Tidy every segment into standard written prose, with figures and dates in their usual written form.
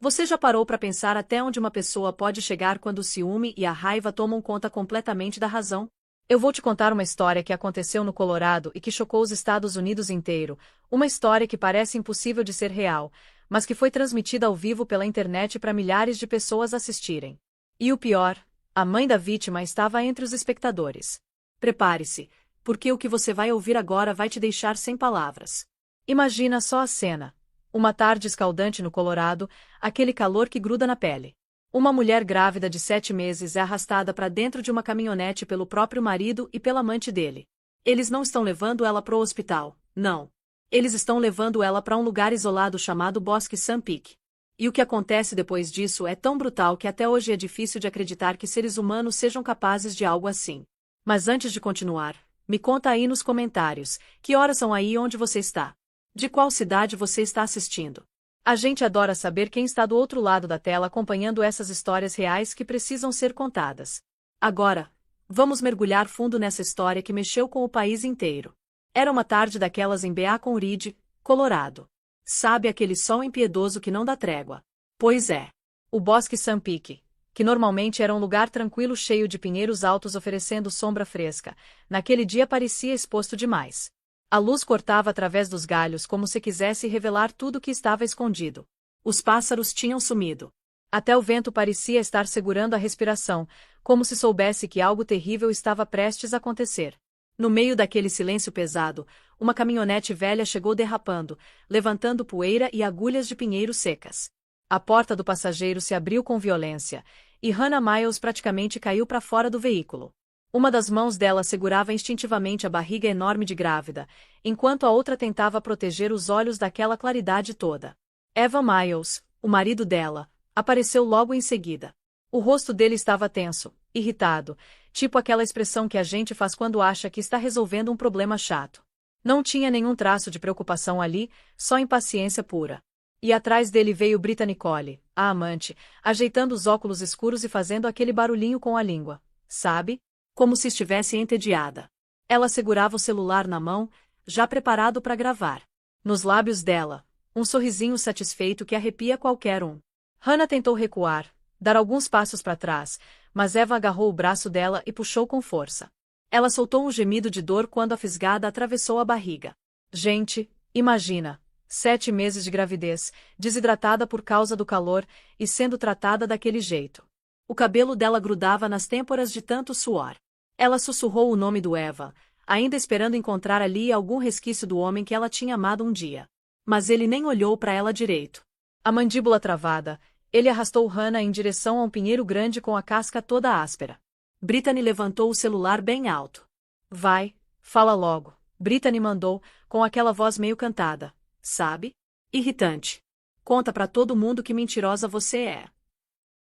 Você já parou para pensar até onde uma pessoa pode chegar quando o ciúme e a raiva tomam conta completamente da razão? Eu vou te contar uma história que aconteceu no Colorado e que chocou os Estados Unidos inteiro, uma história que parece impossível de ser real, mas que foi transmitida ao vivo pela internet para milhares de pessoas assistirem. E o pior, a mãe da vítima estava entre os espectadores. Prepare-se, porque o que você vai ouvir agora vai te deixar sem palavras. Imagina só a cena. Uma tarde escaldante no Colorado, aquele calor que gruda na pele. Uma mulher grávida de 7 meses é arrastada para dentro de uma caminhonete pelo próprio marido e pela amante dele. Eles não estão levando ela para o hospital, não. Eles estão levando ela para um lugar isolado chamado Bosque Sun Peak. E o que acontece depois disso é tão brutal que até hoje é difícil de acreditar que seres humanos sejam capazes de algo assim. Mas antes de continuar, me conta aí nos comentários, que horas são aí onde você está? De qual cidade você está assistindo? A gente adora saber quem está do outro lado da tela acompanhando essas histórias reais que precisam ser contadas. Agora, vamos mergulhar fundo nessa história que mexeu com o país inteiro. Era uma tarde daquelas em Beacon Ridge, Colorado. Sabe aquele sol impiedoso que não dá trégua? Pois é. O Bosque Sun Peak, que normalmente era um lugar tranquilo cheio de pinheiros altos oferecendo sombra fresca, naquele dia parecia exposto demais. A luz cortava através dos galhos como se quisesse revelar tudo que estava escondido. Os pássaros tinham sumido. Até o vento parecia estar segurando a respiração, como se soubesse que algo terrível estava prestes a acontecer. No meio daquele silêncio pesado, uma caminhonete velha chegou derrapando, levantando poeira e agulhas de pinheiro secas. A porta do passageiro se abriu com violência, e Hannah Miles praticamente caiu para fora do veículo. Uma das mãos dela segurava instintivamente a barriga enorme de grávida, enquanto a outra tentava proteger os olhos daquela claridade toda. Evan Miles, o marido dela, apareceu logo em seguida. O rosto dele estava tenso, irritado, tipo aquela expressão que a gente faz quando acha que está resolvendo um problema chato. Não tinha nenhum traço de preocupação ali, só impaciência pura. E atrás dele veio Brittany Cole, a amante, ajeitando os óculos escuros e fazendo aquele barulhinho com a língua, sabe? Como se estivesse entediada. Ela segurava o celular na mão, já preparado para gravar. Nos lábios dela, um sorrisinho satisfeito que arrepia qualquer um. Hannah tentou recuar, dar alguns passos para trás, mas Eva agarrou o braço dela e puxou com força. Ela soltou um gemido de dor quando a fisgada atravessou a barriga. Gente, imagina, 7 meses de gravidez, desidratada por causa do calor e sendo tratada daquele jeito. O cabelo dela grudava nas têmporas de tanto suor. Ela sussurrou o nome do Eva, ainda esperando encontrar ali algum resquício do homem que ela tinha amado um dia. Mas ele nem olhou para ela direito. A mandíbula travada, ele arrastou Hannah em direção a um pinheiro grande com a casca toda áspera. Brittany levantou o celular bem alto. Vai, fala logo, Brittany mandou, com aquela voz meio cantada. Sabe? Irritante. Conta para todo mundo que mentirosa você é.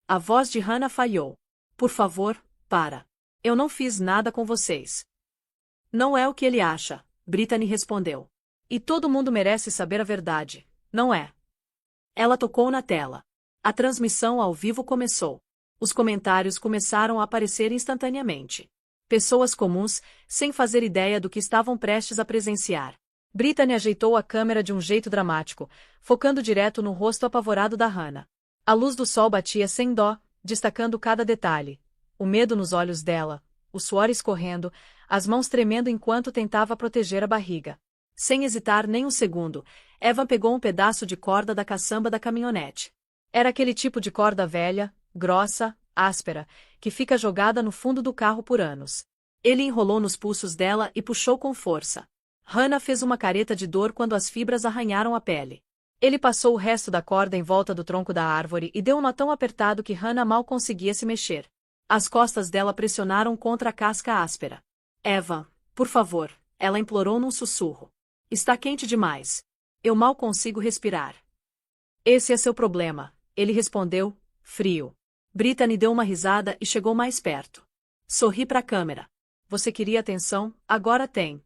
A voz de Hannah falhou. Por favor, para. Eu não fiz nada com vocês. Não é o que ele acha, Brittany respondeu. E todo mundo merece saber a verdade, não é? Ela tocou na tela. A transmissão ao vivo começou. Os comentários começaram a aparecer instantaneamente. Pessoas comuns, sem fazer ideia do que estavam prestes a presenciar. Brittany ajeitou a câmera de um jeito dramático, focando direto no rosto apavorado da Hannah. A luz do sol batia sem dó, destacando cada detalhe. O medo nos olhos dela, o suor escorrendo, as mãos tremendo enquanto tentava proteger a barriga. Sem hesitar nem um segundo, Evan pegou um pedaço de corda da caçamba da caminhonete. Era aquele tipo de corda velha, grossa, áspera, que fica jogada no fundo do carro por anos. Ele enrolou nos pulsos dela e puxou com força. Hannah fez uma careta de dor quando as fibras arranharam a pele. Ele passou o resto da corda em volta do tronco da árvore e deu um nó tão apertado que Hannah mal conseguia se mexer. As costas dela pressionaram contra a casca áspera. Eva, por favor, ela implorou num sussurro. Está quente demais. Eu mal consigo respirar. Esse é seu problema, ele respondeu, frio. Brittany deu uma risada e chegou mais perto. Sorri para a câmera. Você queria atenção, agora tem.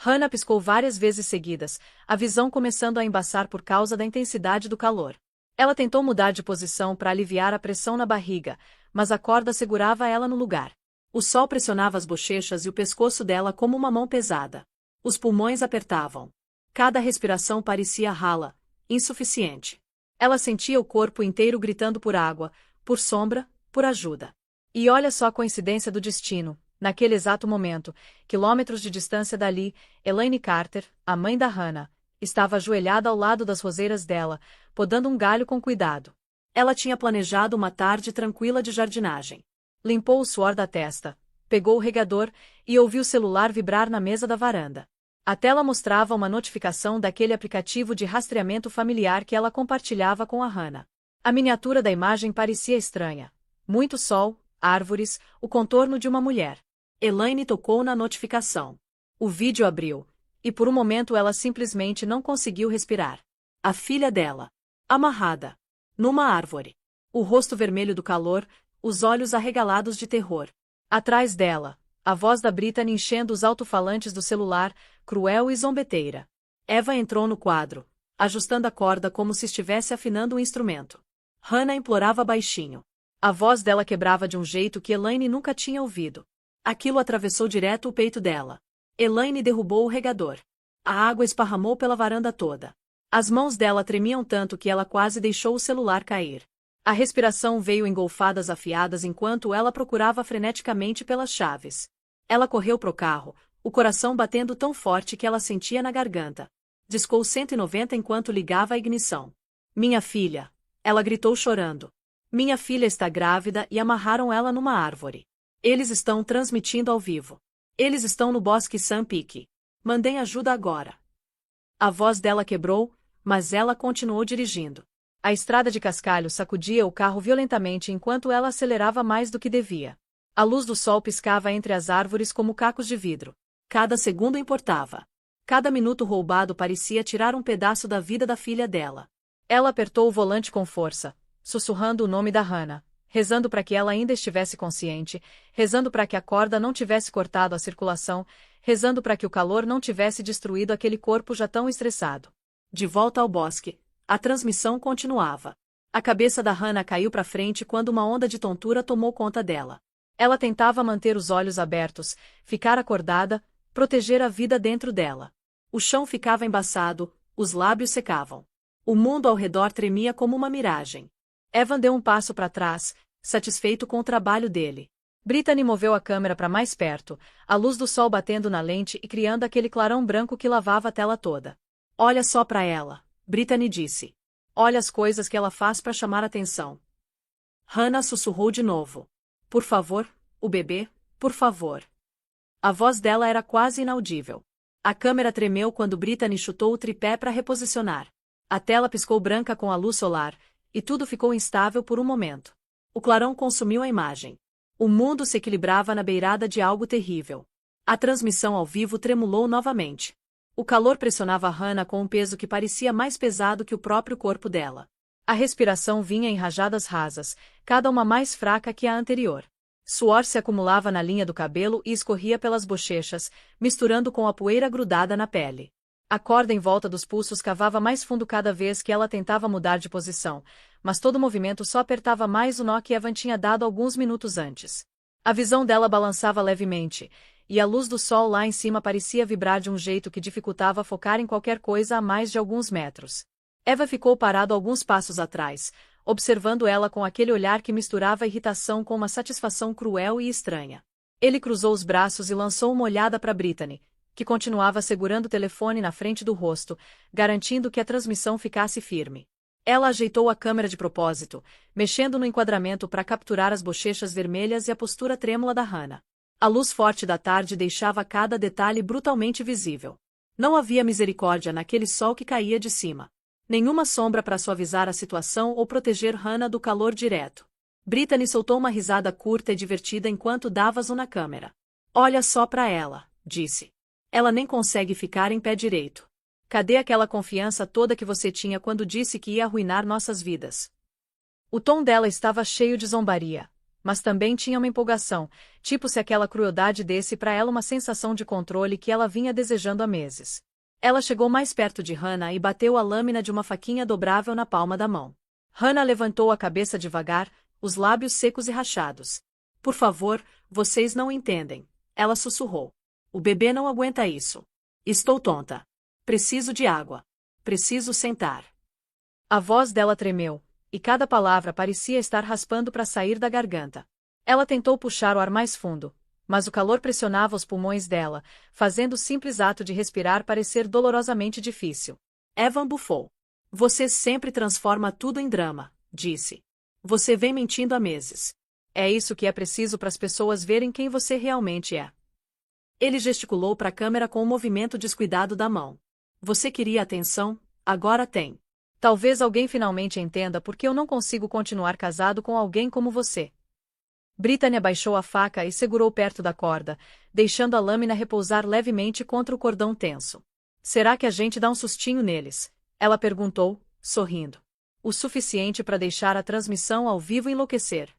Hannah piscou várias vezes seguidas, a visão começando a embaçar por causa da intensidade do calor. Ela tentou mudar de posição para aliviar a pressão na barriga, mas a corda segurava ela no lugar. O sol pressionava as bochechas e o pescoço dela como uma mão pesada. Os pulmões apertavam. Cada respiração parecia rala, insuficiente. Ela sentia o corpo inteiro gritando por água, por sombra, por ajuda. E olha só a coincidência do destino. Naquele exato momento, quilômetros de distância dali, Elaine Carter, a mãe da Hannah, estava ajoelhada ao lado das roseiras dela, podando um galho com cuidado. Ela tinha planejado uma tarde tranquila de jardinagem. Limpou o suor da testa, pegou o regador e ouviu o celular vibrar na mesa da varanda. A tela mostrava uma notificação daquele aplicativo de rastreamento familiar que ela compartilhava com a Hannah. A miniatura da imagem parecia estranha. Muito sol, árvores, o contorno de uma mulher. Elaine tocou na notificação. O vídeo abriu, e por um momento ela simplesmente não conseguiu respirar. A filha dela, amarrada, numa árvore. O rosto vermelho do calor, os olhos arregalados de terror. Atrás dela, a voz da Brittany enchendo os alto-falantes do celular, cruel e zombeteira. Eva entrou no quadro, ajustando a corda como se estivesse afinando um instrumento. Hannah implorava baixinho. A voz dela quebrava de um jeito que Elaine nunca tinha ouvido. Aquilo atravessou direto o peito dela. Elaine derrubou o regador. A água esparramou pela varanda toda. As mãos dela tremiam tanto que ela quase deixou o celular cair. A respiração veio em golfadas afiadas enquanto ela procurava freneticamente pelas chaves. Ela correu pro carro, o coração batendo tão forte que ela sentia na garganta. Discou 190 enquanto ligava a ignição. Minha filha! Ela gritou chorando. Minha filha está grávida e amarraram ela numa árvore. Eles estão transmitindo ao vivo. Eles estão no bosque Sun Peak. Mandem ajuda agora. A voz dela quebrou, mas ela continuou dirigindo. A estrada de cascalho sacudia o carro violentamente enquanto ela acelerava mais do que devia. A luz do sol piscava entre as árvores como cacos de vidro. Cada segundo importava. Cada minuto roubado parecia tirar um pedaço da vida da filha dela. Ela apertou o volante com força, sussurrando o nome da Hannah, rezando para que ela ainda estivesse consciente, rezando para que a corda não tivesse cortado a circulação, rezando para que o calor não tivesse destruído aquele corpo já tão estressado. De volta ao bosque, a transmissão continuava. A cabeça da Hannah caiu para frente quando uma onda de tontura tomou conta dela. Ela tentava manter os olhos abertos, ficar acordada, proteger a vida dentro dela. O chão ficava embaçado, os lábios secavam. O mundo ao redor tremia como uma miragem. Evan deu um passo para trás, satisfeito com o trabalho dele. Brittany moveu a câmera para mais perto, a luz do sol batendo na lente e criando aquele clarão branco que lavava a tela toda. Olha só para ela, Brittany disse. Olha as coisas que ela faz para chamar atenção. Hannah sussurrou de novo. Por favor, o bebê, por favor. A voz dela era quase inaudível. A câmera tremeu quando Brittany chutou o tripé para reposicionar. A tela piscou branca com a luz solar, e tudo ficou instável por um momento. O clarão consumiu a imagem. O mundo se equilibrava na beirada de algo terrível. A transmissão ao vivo tremulou novamente. O calor pressionava Hannah com um peso que parecia mais pesado que o próprio corpo dela. A respiração vinha em rajadas rasas, cada uma mais fraca que a anterior. Suor se acumulava na linha do cabelo e escorria pelas bochechas, misturando com a poeira grudada na pele. A corda em volta dos pulsos cavava mais fundo cada vez que ela tentava mudar de posição, mas todo movimento só apertava mais o nó que Evan tinha dado alguns minutos antes. A visão dela balançava levemente, e a luz do sol lá em cima parecia vibrar de um jeito que dificultava focar em qualquer coisa a mais de alguns metros. Eva ficou parado alguns passos atrás, observando ela com aquele olhar que misturava irritação com uma satisfação cruel e estranha. Ele cruzou os braços e lançou uma olhada para Brittany, que continuava segurando o telefone na frente do rosto, garantindo que a transmissão ficasse firme. Ela ajeitou a câmera de propósito, mexendo no enquadramento para capturar as bochechas vermelhas e a postura trêmula da Hannah. A luz forte da tarde deixava cada detalhe brutalmente visível. Não havia misericórdia naquele sol que caía de cima. Nenhuma sombra para suavizar a situação ou proteger Hannah do calor direto. Brittany soltou uma risada curta e divertida enquanto dava zoom na câmera. Olha só para ela, disse. Ela nem consegue ficar em pé direito. Cadê aquela confiança toda que você tinha quando disse que ia arruinar nossas vidas? O tom dela estava cheio de zombaria, mas também tinha uma empolgação, tipo se aquela crueldade desse para ela uma sensação de controle que ela vinha desejando há meses. Ela chegou mais perto de Hannah e bateu a lâmina de uma faquinha dobrável na palma da mão. Hannah levantou a cabeça devagar, os lábios secos e rachados. Por favor, vocês não entendem, ela sussurrou. O bebê não aguenta isso. Estou tonta. Preciso de água. Preciso sentar. A voz dela tremeu, e cada palavra parecia estar raspando para sair da garganta. Ela tentou puxar o ar mais fundo, mas o calor pressionava os pulmões dela, fazendo o simples ato de respirar parecer dolorosamente difícil. Evan bufou. Você sempre transforma tudo em drama, disse. Você vem mentindo há meses. É isso que é preciso para as pessoas verem quem você realmente é. Ele gesticulou para a câmera com um movimento descuidado da mão. Você queria atenção, agora tem. Talvez alguém finalmente entenda por que eu não consigo continuar casado com alguém como você. Brittany baixou a faca e segurou perto da corda, deixando a lâmina repousar levemente contra o cordão tenso. Será que a gente dá um sustinho neles? Ela perguntou, sorrindo. O suficiente para deixar a transmissão ao vivo enlouquecer.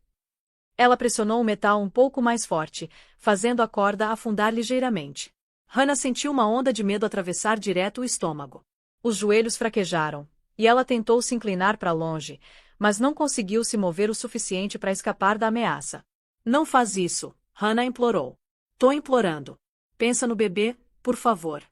Ela pressionou o metal um pouco mais forte, fazendo a corda afundar ligeiramente. Hannah sentiu uma onda de medo atravessar direto o estômago. Os joelhos fraquejaram, e ela tentou se inclinar para longe, mas não conseguiu se mover o suficiente para escapar da ameaça. Não faz isso, Hannah implorou. Tô implorando. Pensa no bebê, por favor.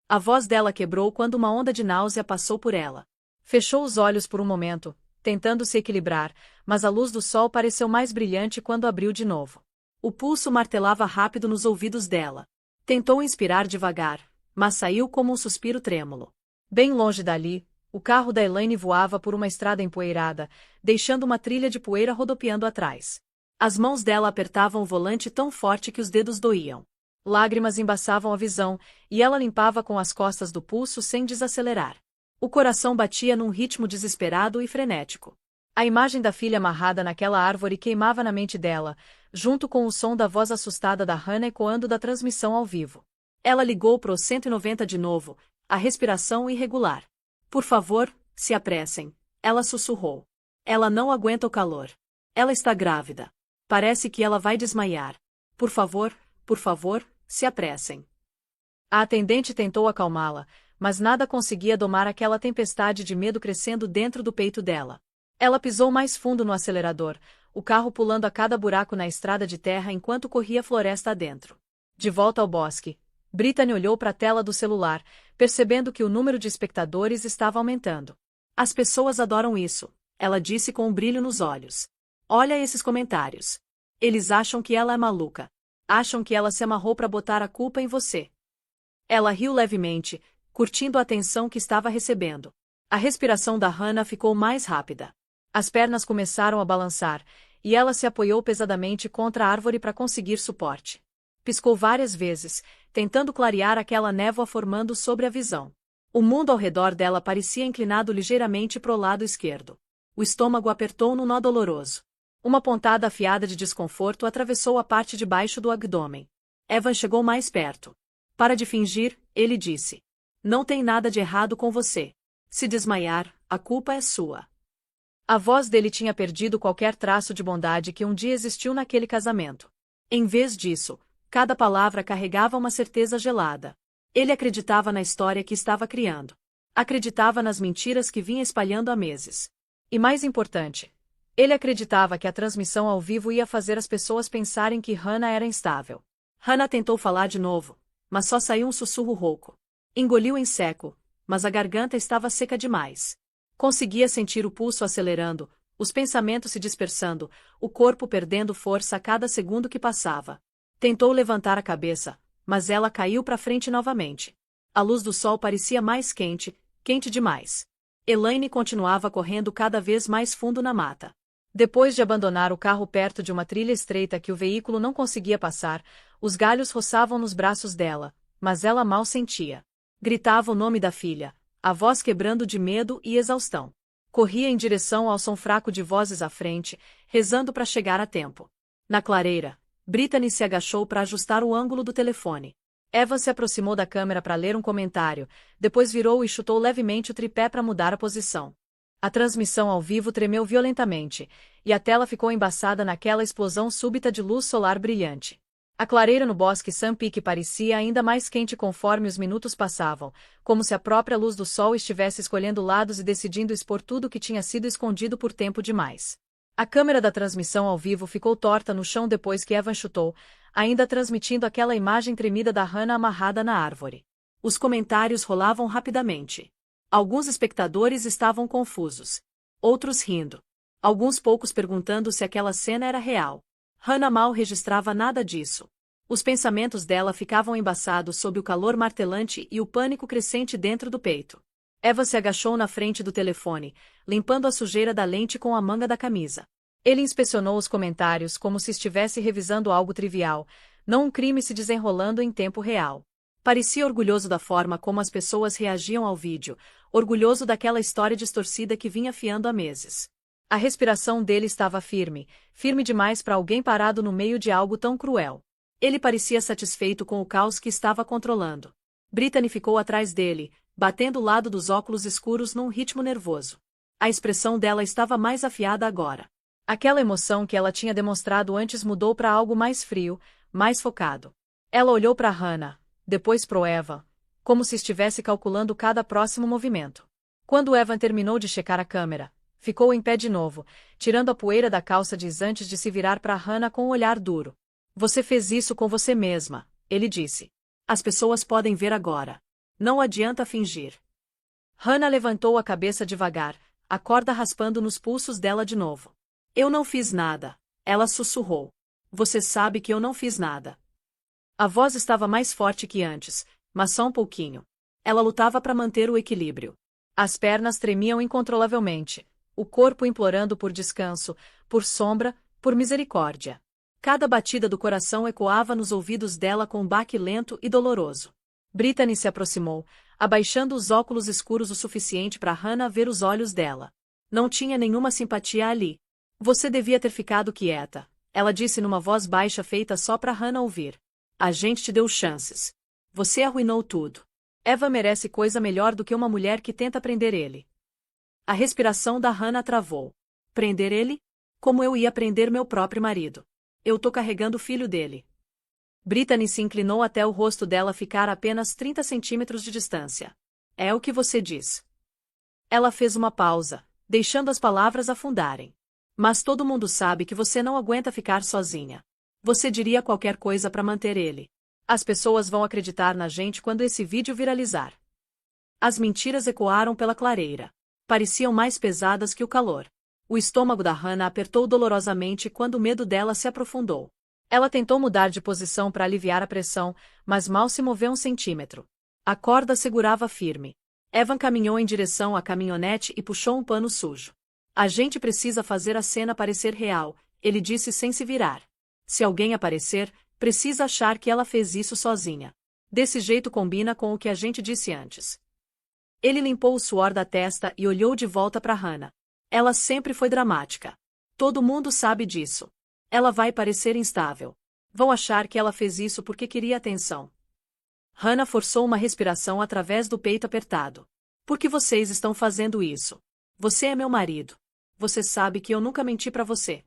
A voz dela quebrou quando uma onda de náusea passou por ela. Fechou os olhos por um momento, tentando se equilibrar, mas a luz do sol pareceu mais brilhante quando abriu de novo. O pulso martelava rápido nos ouvidos dela. Tentou inspirar devagar, mas saiu como um suspiro trêmulo. Bem longe dali, o carro da Elaine voava por uma estrada empoeirada, deixando uma trilha de poeira rodopiando atrás. As mãos dela apertavam o volante tão forte que os dedos doíam. Lágrimas embaçavam a visão, e ela limpava com as costas do pulso sem desacelerar. O coração batia num ritmo desesperado e frenético. A imagem da filha amarrada naquela árvore queimava na mente dela, junto com o som da voz assustada da Hannah ecoando da transmissão ao vivo. Ela ligou pro 190 de novo, a respiração irregular. Por favor, se apressem, ela sussurrou. Ela não aguenta o calor. Ela está grávida. Parece que ela vai desmaiar. Por favor, se apressem. A atendente tentou acalmá-la, mas nada conseguia domar aquela tempestade de medo crescendo dentro do peito dela. Ela pisou mais fundo no acelerador, o carro pulando a cada buraco na estrada de terra enquanto corria floresta adentro. De volta ao bosque, Brittany olhou para a tela do celular, percebendo que o número de espectadores estava aumentando. As pessoas adoram isso, ela disse com um brilho nos olhos. Olha esses comentários. Eles acham que ela é maluca. Acham que ela se amarrou para botar a culpa em você. Ela riu levemente, curtindo a atenção que estava recebendo. A respiração da Hannah ficou mais rápida. As pernas começaram a balançar, e ela se apoiou pesadamente contra a árvore para conseguir suporte. Piscou várias vezes, tentando clarear aquela névoa formando sobre a visão. O mundo ao redor dela parecia inclinado ligeiramente pro lado esquerdo. O estômago apertou num nó doloroso. Uma pontada afiada de desconforto atravessou a parte de baixo do abdômen. Evan chegou mais perto. Para de fingir, ele disse. Não tem nada de errado com você. Se desmaiar, a culpa é sua. A voz dele tinha perdido qualquer traço de bondade que um dia existiu naquele casamento. Em vez disso, cada palavra carregava uma certeza gelada. Ele acreditava na história que estava criando. Acreditava nas mentiras que vinha espalhando há meses. E mais importante, ele acreditava que a transmissão ao vivo ia fazer as pessoas pensarem que Hannah era instável. Hannah tentou falar de novo, mas só saiu um sussurro rouco. Engoliu em seco, mas a garganta estava seca demais. Conseguia sentir o pulso acelerando, os pensamentos se dispersando, o corpo perdendo força a cada segundo que passava. Tentou levantar a cabeça, mas ela caiu para frente novamente. A luz do sol parecia mais quente, quente demais. Elaine continuava correndo cada vez mais fundo na mata. Depois de abandonar o carro perto de uma trilha estreita que o veículo não conseguia passar, os galhos roçavam nos braços dela, mas ela mal sentia. Gritava o nome da filha, a voz quebrando de medo e exaustão. Corria em direção ao som fraco de vozes à frente, rezando para chegar a tempo. Na clareira, Brittany se agachou para ajustar o ângulo do telefone. Eva se aproximou da câmera para ler um comentário, depois virou e chutou levemente o tripé para mudar a posição. A transmissão ao vivo tremeu violentamente, e a tela ficou embaçada naquela explosão súbita de luz solar brilhante. A clareira no bosque Sun Peak parecia ainda mais quente conforme os minutos passavam, como se a própria luz do sol estivesse escolhendo lados e decidindo expor tudo o que tinha sido escondido por tempo demais. A câmera da transmissão ao vivo ficou torta no chão depois que Evan chutou, ainda transmitindo aquela imagem tremida da Hannah amarrada na árvore. Os comentários rolavam rapidamente. Alguns espectadores estavam confusos. Outros rindo. Alguns poucos perguntando se aquela cena era real. Hannah mal registrava nada disso. Os pensamentos dela ficavam embaçados sob o calor martelante e o pânico crescente dentro do peito. Eva se agachou na frente do telefone, limpando a sujeira da lente com a manga da camisa. Ele inspecionou os comentários como se estivesse revisando algo trivial, não um crime se desenrolando em tempo real. Parecia orgulhoso da forma como as pessoas reagiam ao vídeo, orgulhoso daquela história distorcida que vinha afiando há meses. A respiração dele estava firme, firme demais para alguém parado no meio de algo tão cruel. Ele parecia satisfeito com o caos que estava controlando. Brittany ficou atrás dele, batendo o lado dos óculos escuros num ritmo nervoso. A expressão dela estava mais afiada agora. Aquela emoção que ela tinha demonstrado antes mudou para algo mais frio, mais focado. Ela olhou para Hannah, depois para Eva, como se estivesse calculando cada próximo movimento. Quando Evan terminou de checar a câmera, ficou em pé de novo, tirando a poeira da calça jeans antes de se virar para Hannah com um olhar duro. Você fez isso com você mesma, ele disse. As pessoas podem ver agora. Não adianta fingir. Hannah levantou a cabeça devagar, a corda raspando nos pulsos dela de novo. Eu não fiz nada, ela sussurrou. Você sabe que eu não fiz nada. A voz estava mais forte que antes, mas só um pouquinho. Ela lutava para manter o equilíbrio. As pernas tremiam incontrolavelmente, o corpo implorando por descanso, por sombra, por misericórdia. Cada batida do coração ecoava nos ouvidos dela com um baque lento e doloroso. Brittany se aproximou, abaixando os óculos escuros o suficiente para Hannah ver os olhos dela. Não tinha nenhuma simpatia ali. Você devia ter ficado quieta, ela disse numa voz baixa feita só para Hannah ouvir. A gente te deu chances. Você arruinou tudo. Eva merece coisa melhor do que uma mulher que tenta prender ele. A respiração da Hannah travou. Prender ele? Como eu ia prender meu próprio marido? Eu tô carregando o filho dele. Brittany se inclinou até o rosto dela ficar a apenas 30 centímetros de distância. É o que você diz. Ela fez uma pausa, deixando as palavras afundarem. Mas todo mundo sabe que você não aguenta ficar sozinha. Você diria qualquer coisa para manter ele. As pessoas vão acreditar na gente quando esse vídeo viralizar. As mentiras ecoaram pela clareira. Pareciam mais pesadas que o calor. O estômago da Hannah apertou dolorosamente quando o medo dela se aprofundou. Ela tentou mudar de posição para aliviar a pressão, mas mal se moveu um centímetro. A corda segurava firme. Evan caminhou em direção à caminhonete e puxou um pano sujo. A gente precisa fazer a cena parecer real, ele disse sem se virar. Se alguém aparecer, precisa achar que ela fez isso sozinha. Desse jeito combina com o que a gente disse antes. Ele limpou o suor da testa e olhou de volta para Hannah. Ela sempre foi dramática. Todo mundo sabe disso. Ela vai parecer instável. Vão achar que ela fez isso porque queria atenção. Hannah forçou uma respiração através do peito apertado. Por que vocês estão fazendo isso? Você é meu marido. Você sabe que eu nunca menti para você.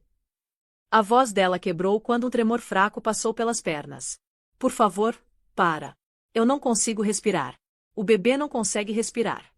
A voz dela quebrou quando um tremor fraco passou pelas pernas. Por favor, para. Eu não consigo respirar. O bebê não consegue respirar.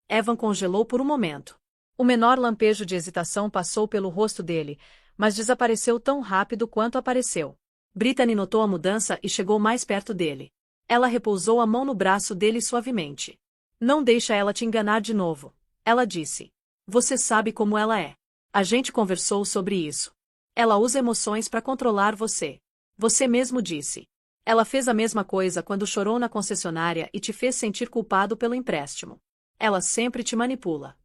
Evan congelou por um momento. O menor lampejo de hesitação passou pelo rosto dele, mas desapareceu tão rápido quanto apareceu. Brittany notou a mudança e chegou mais perto dele. Ela repousou a mão no braço dele suavemente. Não deixa ela te enganar de novo, ela disse. Você sabe como ela é. A gente conversou sobre isso. Ela usa emoções para controlar você. Você mesmo disse. Ela fez a mesma coisa quando chorou na concessionária e te fez sentir culpado pelo empréstimo. Ela sempre te manipula.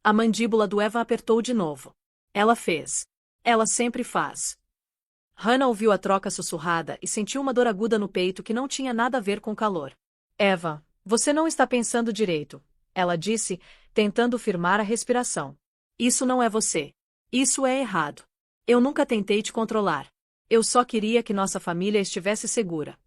A mandíbula do Evan apertou de novo. Ela fez. Ela sempre faz. Hannah ouviu a troca sussurrada e sentiu uma dor aguda no peito que não tinha nada a ver com calor. Eva, você não está pensando direito, ela disse, tentando firmar a respiração. Isso não é você. Isso é errado. Eu nunca tentei te controlar. Eu só queria que nossa família estivesse segura.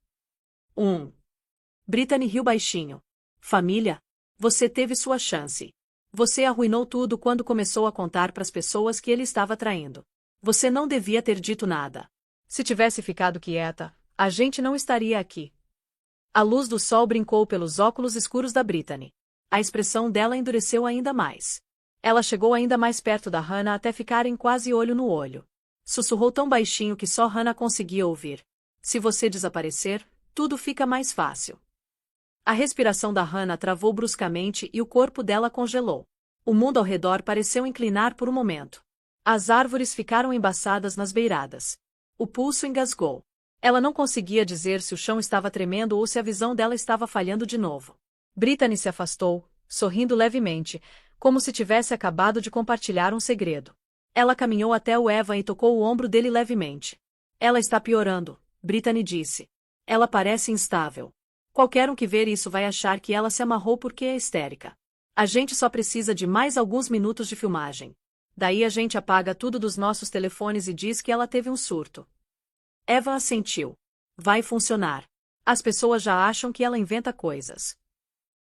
Brittany riu baixinho. Família? Você teve sua chance. Você arruinou tudo quando começou a contar para as pessoas que ele estava traindo. Você não devia ter dito nada. Se tivesse ficado quieta, a gente não estaria aqui. A luz do sol brincou pelos óculos escuros da Brittany. A expressão dela endureceu ainda mais. Ela chegou ainda mais perto da Hannah até ficarem quase olho no olho. Sussurrou tão baixinho que só Hannah conseguia ouvir. Se você desaparecer, tudo fica mais fácil. A respiração da Hannah travou bruscamente e o corpo dela congelou. O mundo ao redor pareceu inclinar por um momento. As árvores ficaram embaçadas nas beiradas. O pulso engasgou. Ela não conseguia dizer se o chão estava tremendo ou se a visão dela estava falhando de novo. Brittany se afastou, sorrindo levemente, como se tivesse acabado de compartilhar um segredo. Ela caminhou até o Evan e tocou o ombro dele levemente. Ela está piorando, Brittany disse. Ela parece instável. Qualquer um que ver isso vai achar que ela se amarrou porque é histérica. A gente só precisa de mais alguns minutos de filmagem. Daí a gente apaga tudo dos nossos telefones e diz que ela teve um surto. Eva assentiu. Vai funcionar. As pessoas já acham que ela inventa coisas.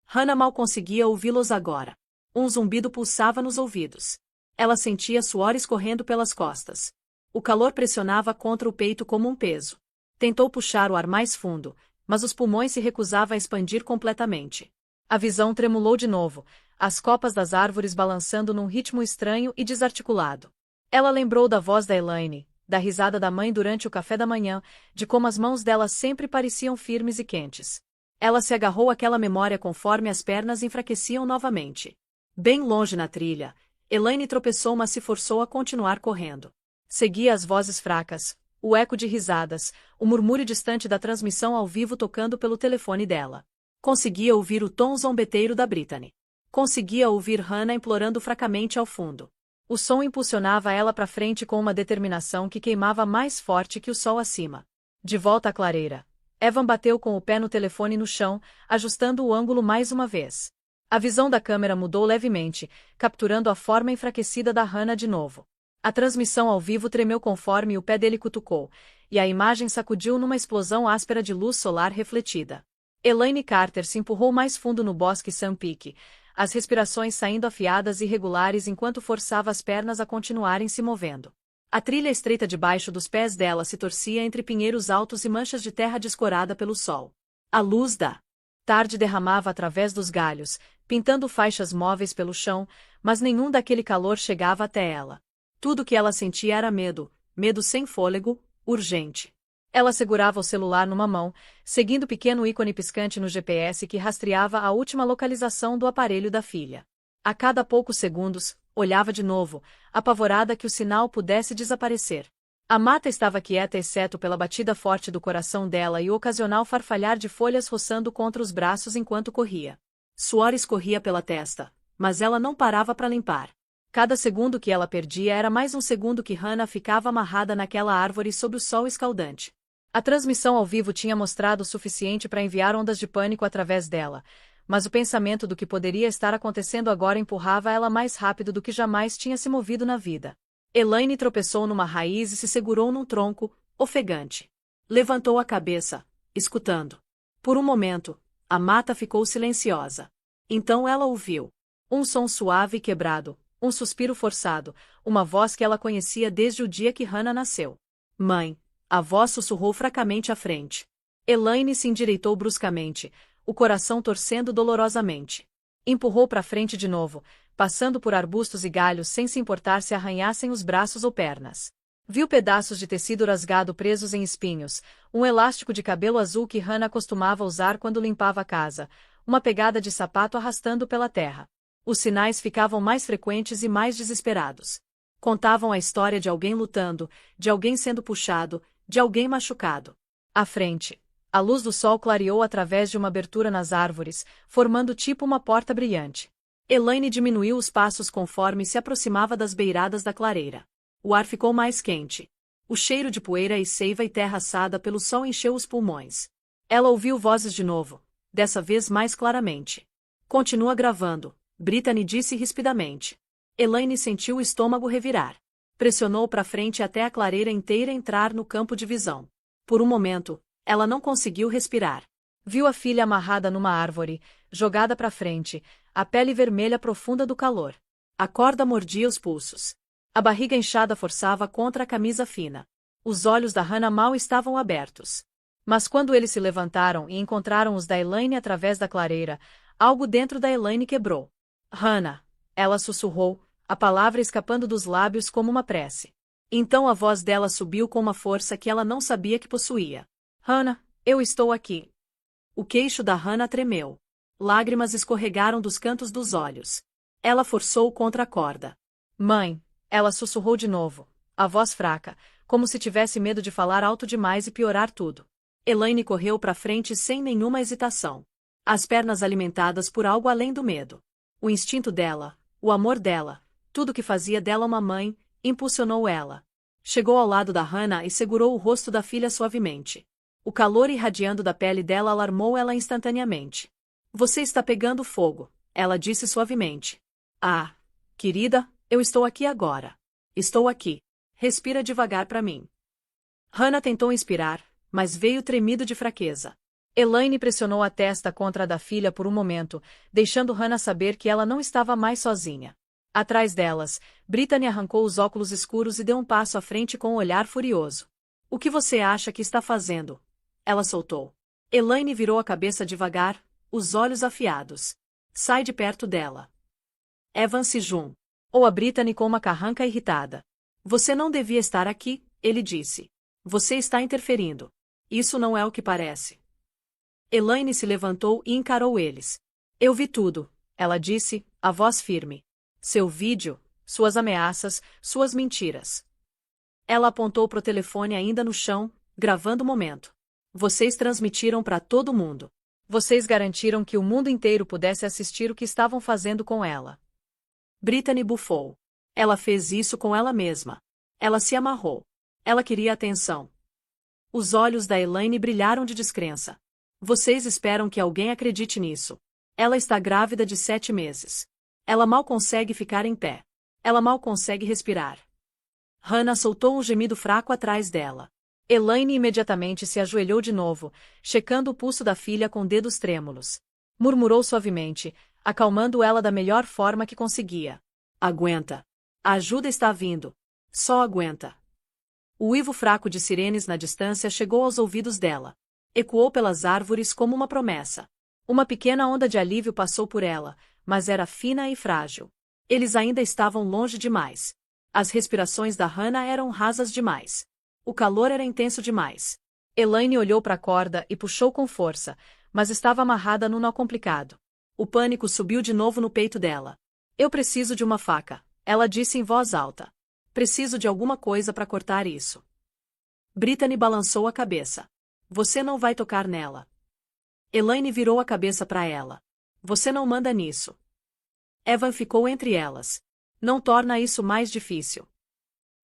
Hannah mal conseguia ouvi-los agora. Um zumbido pulsava nos ouvidos. Ela sentia suor escorrendo pelas costas. O calor pressionava contra o peito como um peso. Tentou puxar o ar mais fundo, mas os pulmões se recusavam a expandir completamente. A visão tremulou de novo, as copas das árvores balançando num ritmo estranho e desarticulado. Ela lembrou da voz da Elaine, da risada da mãe durante o café da manhã, de como as mãos dela sempre pareciam firmes e quentes. Ela se agarrou àquela memória conforme as pernas enfraqueciam novamente. Bem longe na trilha, Elaine tropeçou mas se forçou a continuar correndo. Seguia as vozes fracas, o eco de risadas, o murmúrio distante da transmissão ao vivo tocando pelo telefone dela. Conseguia ouvir o tom zombeteiro da Brittany. Conseguia ouvir Hannah implorando fracamente ao fundo. O som impulsionava ela para frente com uma determinação que queimava mais forte que o sol acima. De volta à clareira, Evan bateu com o pé no telefone no chão, ajustando o ângulo mais uma vez. A visão da câmera mudou levemente, capturando a forma enfraquecida da Hannah de novo. A transmissão ao vivo tremeu conforme o pé dele cutucou, e a imagem sacudiu numa explosão áspera de luz solar refletida. Elaine Carter se empurrou mais fundo no bosque Sun Peak, as respirações saindo afiadas e irregulares enquanto forçava as pernas a continuarem se movendo. A trilha estreita debaixo dos pés dela se torcia entre pinheiros altos e manchas de terra descorada pelo sol. A luz da tarde derramava através dos galhos, pintando faixas móveis pelo chão, mas nenhum daquele calor chegava até ela. Tudo que ela sentia era medo, medo sem fôlego, urgente. Ela segurava o celular numa mão, seguindo o pequeno ícone piscante no GPS que rastreava a última localização do aparelho da filha. A cada poucos segundos, olhava de novo, apavorada que o sinal pudesse desaparecer. A mata estava quieta exceto pela batida forte do coração dela e o ocasional farfalhar de folhas roçando contra os braços enquanto corria. Suor escorria pela testa, mas ela não parava para limpar. Cada segundo que ela perdia era mais um segundo que Hannah ficava amarrada naquela árvore sob o sol escaldante. A transmissão ao vivo tinha mostrado o suficiente para enviar ondas de pânico através dela, mas o pensamento do que poderia estar acontecendo agora empurrava ela mais rápido do que jamais tinha se movido na vida. Elaine tropeçou numa raiz e se segurou num tronco, ofegante. Levantou a cabeça, escutando. Por um momento, a mata ficou silenciosa. Então ela ouviu. Um som suave e quebrado, um suspiro forçado, uma voz que ela conhecia desde o dia que Hannah nasceu. Mãe, a voz sussurrou fracamente à frente. Elaine se endireitou bruscamente, o coração torcendo dolorosamente. Empurrou para frente de novo, passando por arbustos e galhos sem se importar se arranhassem os braços ou pernas. Viu pedaços de tecido rasgado presos em espinhos, um elástico de cabelo azul que Hannah costumava usar quando limpava a casa, uma pegada de sapato arrastando pela terra. Os sinais ficavam mais frequentes e mais desesperados. Contavam a história de alguém lutando, de alguém sendo puxado, de alguém machucado. À frente, a luz do sol clareou através de uma abertura nas árvores, formando tipo uma porta brilhante. Elaine diminuiu os passos conforme se aproximava das beiradas da clareira. O ar ficou mais quente. O cheiro de poeira e seiva e terra assada pelo sol encheu os pulmões. Ela ouviu vozes de novo, dessa vez mais claramente. Continua gravando, Brittany disse rispidamente. Elaine sentiu o estômago revirar. Pressionou para frente até a clareira inteira entrar no campo de visão. Por um momento, ela não conseguiu respirar. Viu a filha amarrada numa árvore, jogada para frente, a pele vermelha profunda do calor. A corda mordia os pulsos. A barriga inchada forçava contra a camisa fina. Os olhos da Hannah mal estavam abertos. Mas quando eles se levantaram e encontraram os da Elaine através da clareira, algo dentro da Elaine quebrou. Hannah, ela sussurrou, a palavra escapando dos lábios como uma prece. Então a voz dela subiu com uma força que ela não sabia que possuía. Hannah, eu estou aqui. O queixo da Hannah tremeu. Lágrimas escorregaram dos cantos dos olhos. Ela forçou contra a corda. Mãe, ela sussurrou de novo, a voz fraca, como se tivesse medo de falar alto demais e piorar tudo. Elaine correu para frente sem nenhuma hesitação. As pernas alimentadas por algo além do medo. O instinto dela, o amor dela, tudo que fazia dela uma mãe, impulsionou ela. Chegou ao lado da Hannah e segurou o rosto da filha suavemente. O calor irradiando da pele dela alarmou ela instantaneamente. Você está pegando fogo, ela disse suavemente. Ah, querida, eu estou aqui agora. Estou aqui. Respira devagar para mim. Hannah tentou inspirar, mas veio tremido de fraqueza. Elaine pressionou a testa contra a da filha por um momento, deixando Hannah saber que ela não estava mais sozinha. Atrás delas, Brittany arrancou os óculos escuros e deu um passo à frente com um olhar furioso. O que você acha que está fazendo? Ela soltou. Elaine virou a cabeça devagar, os olhos afiados. Sai de perto dela. Evan se ou a Brittany com uma carranca irritada. Você não devia estar aqui, ele disse. Você está interferindo. Isso não é o que parece. Elaine se levantou e encarou eles. Eu vi tudo, ela disse, a voz firme. Seu vídeo, suas ameaças, suas mentiras. Ela apontou para o telefone ainda no chão, gravando o momento. Vocês transmitiram para todo mundo. Vocês garantiram que o mundo inteiro pudesse assistir o que estavam fazendo com ela. Brittany bufou. Ela fez isso com ela mesma. Ela se amarrou. Ela queria atenção. Os olhos da Elaine brilharam de descrença. Vocês esperam que alguém acredite nisso. Ela está grávida de 7 meses. Ela mal consegue ficar em pé. Ela mal consegue respirar. Hannah soltou um gemido fraco atrás dela. Elaine imediatamente se ajoelhou de novo, checando o pulso da filha com dedos trêmulos. Murmurou suavemente, acalmando ela da melhor forma que conseguia. Aguenta. A ajuda está vindo. Só aguenta. O uivo fraco de sirenes na distância chegou aos ouvidos dela. Ecoou pelas árvores como uma promessa. Uma pequena onda de alívio passou por ela, mas era fina e frágil. Eles ainda estavam longe demais. As respirações da Hannah eram rasas demais. O calor era intenso demais. Elaine olhou para a corda e puxou com força, mas estava amarrada num nó complicado. O pânico subiu de novo no peito dela. Eu preciso de uma faca, ela disse em voz alta. Preciso de alguma coisa para cortar isso. Brittany balançou a cabeça. Você não vai tocar nela. Elaine virou a cabeça para ela. Você não manda nisso. Evan ficou entre elas. Não torna isso mais difícil.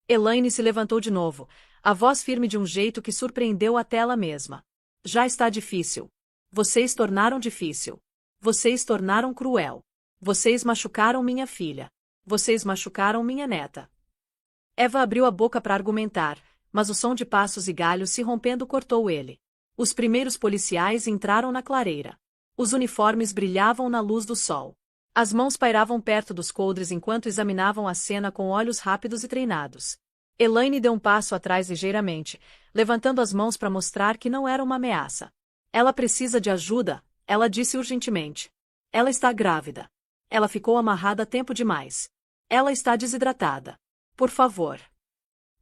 Elaine se levantou de novo, a voz firme de um jeito que surpreendeu até ela mesma. Já está difícil. Vocês tornaram difícil. Vocês tornaram cruel. Vocês machucaram minha filha. Vocês machucaram minha neta. Eva abriu a boca para argumentar, mas o som de passos e galhos se rompendo cortou ele. Os primeiros policiais entraram na clareira. Os uniformes brilhavam na luz do sol. As mãos pairavam perto dos coldres enquanto examinavam a cena com olhos rápidos e treinados. Elaine deu um passo atrás ligeiramente, levantando as mãos para mostrar que não era uma ameaça. Ela precisa de ajuda, ela disse urgentemente. Ela está grávida. Ela ficou amarrada tempo demais. Ela está desidratada. Por favor.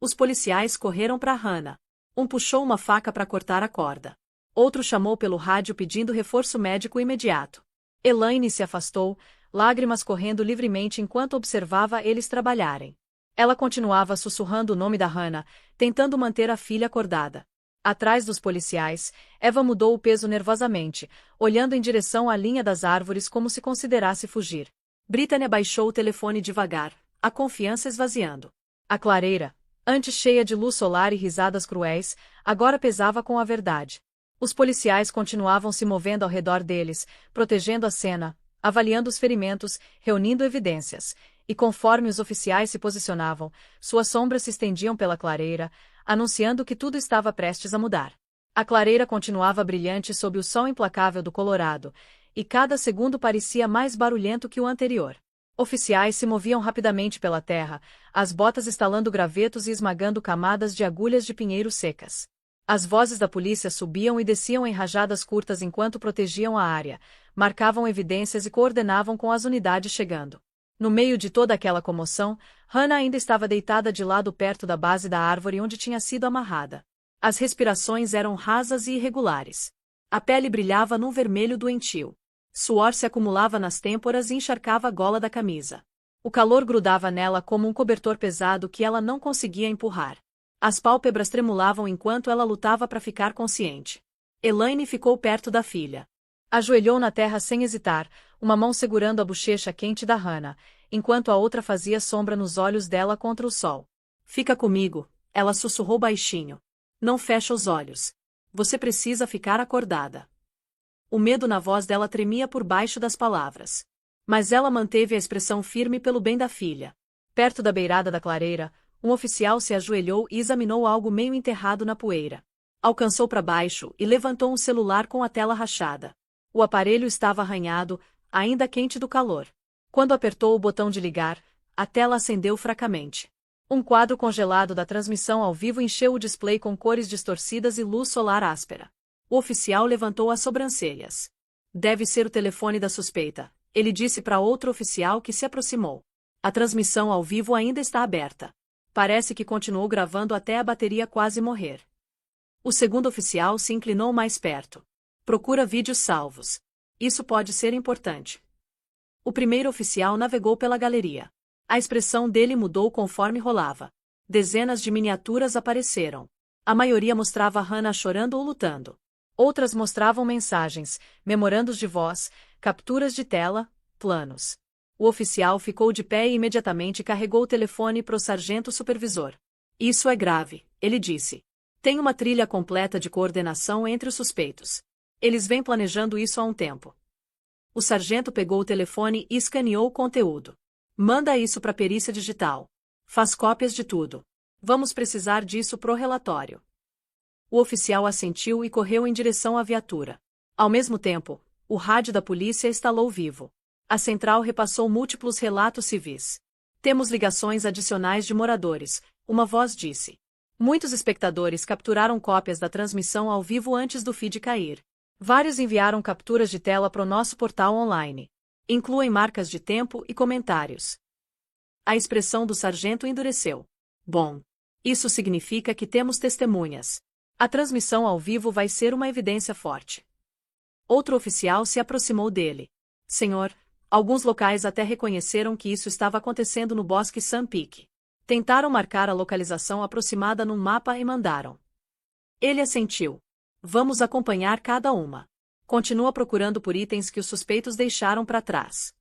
Os policiais correram para Hannah. Um puxou uma faca para cortar a corda. Outro chamou pelo rádio pedindo reforço médico imediato. Elaine se afastou, lágrimas correndo livremente enquanto observava eles trabalharem. Ela continuava sussurrando o nome da Hannah, tentando manter a filha acordada. Atrás dos policiais, Eva mudou o peso nervosamente, olhando em direção à linha das árvores como se considerasse fugir. Brittany abaixou o telefone devagar, a confiança esvaziando. A clareira, antes cheia de luz solar e risadas cruéis, agora pesava com a verdade. Os policiais continuavam se movendo ao redor deles, protegendo a cena, avaliando os ferimentos, reunindo evidências, e conforme os oficiais se posicionavam, suas sombras se estendiam pela clareira, anunciando que tudo estava prestes a mudar. A clareira continuava brilhante sob o sol implacável do Colorado, e cada segundo parecia mais barulhento que o anterior. Oficiais se moviam rapidamente pela terra, as botas estalando gravetos e esmagando camadas de agulhas de pinheiro secas. As vozes da polícia subiam e desciam em rajadas curtas enquanto protegiam a área, marcavam evidências e coordenavam com as unidades chegando. No meio de toda aquela comoção, Hannah ainda estava deitada de lado perto da base da árvore onde tinha sido amarrada. As respirações eram rasas e irregulares. A pele brilhava num vermelho doentio. Suor se acumulava nas têmporas e encharcava a gola da camisa. O calor grudava nela como um cobertor pesado que ela não conseguia empurrar. As pálpebras tremulavam enquanto ela lutava para ficar consciente. Elaine ficou perto da filha. Ajoelhou na terra sem hesitar, uma mão segurando a bochecha quente da Hannah, enquanto a outra fazia sombra nos olhos dela contra o sol. Fica comigo, ela sussurrou baixinho. Não fecha os olhos. Você precisa ficar acordada. O medo na voz dela tremia por baixo das palavras. Mas ela manteve a expressão firme pelo bem da filha. Perto da beirada da clareira, um oficial se ajoelhou e examinou algo meio enterrado na poeira. Alcançou para baixo e levantou um celular com a tela rachada. O aparelho estava arranhado, ainda quente do calor. Quando apertou o botão de ligar, a tela acendeu fracamente. Um quadro congelado da transmissão ao vivo encheu o display com cores distorcidas e luz solar áspera. O oficial levantou as sobrancelhas. Deve ser o telefone da suspeita, ele disse para outro oficial que se aproximou. A transmissão ao vivo ainda está aberta. Parece que continuou gravando até a bateria quase morrer. O segundo oficial se inclinou mais perto. Procura vídeos salvos. Isso pode ser importante. O primeiro oficial navegou pela galeria. A expressão dele mudou conforme rolava. Dezenas de miniaturas apareceram. A maioria mostrava Hannah chorando ou lutando. Outras mostravam mensagens, memorandos de voz, capturas de tela, planos. O oficial ficou de pé e imediatamente carregou o telefone para o sargento supervisor. Isso é grave, ele disse. Tem uma trilha completa de coordenação entre os suspeitos. Eles vêm planejando isso há um tempo. O sargento pegou o telefone e escaneou o conteúdo. Manda isso para a perícia digital. Faz cópias de tudo. Vamos precisar disso pro relatório. O oficial assentiu e correu em direção à viatura. Ao mesmo tempo, o rádio da polícia estalou vivo. A central repassou múltiplos relatos civis. Temos ligações adicionais de moradores, uma voz disse. Muitos espectadores capturaram cópias da transmissão ao vivo antes do feed cair. Vários enviaram capturas de tela para o nosso portal online. Incluem marcas de tempo e comentários. A expressão do sargento endureceu. Bom. Isso significa que temos testemunhas. A transmissão ao vivo vai ser uma evidência forte. Outro oficial se aproximou dele. Senhor, alguns locais até reconheceram que isso estava acontecendo no bosque Sun Peak. Tentaram marcar a localização aproximada num mapa e mandaram. Ele assentiu. Vamos acompanhar cada uma. Continua procurando por itens que os suspeitos deixaram para trás.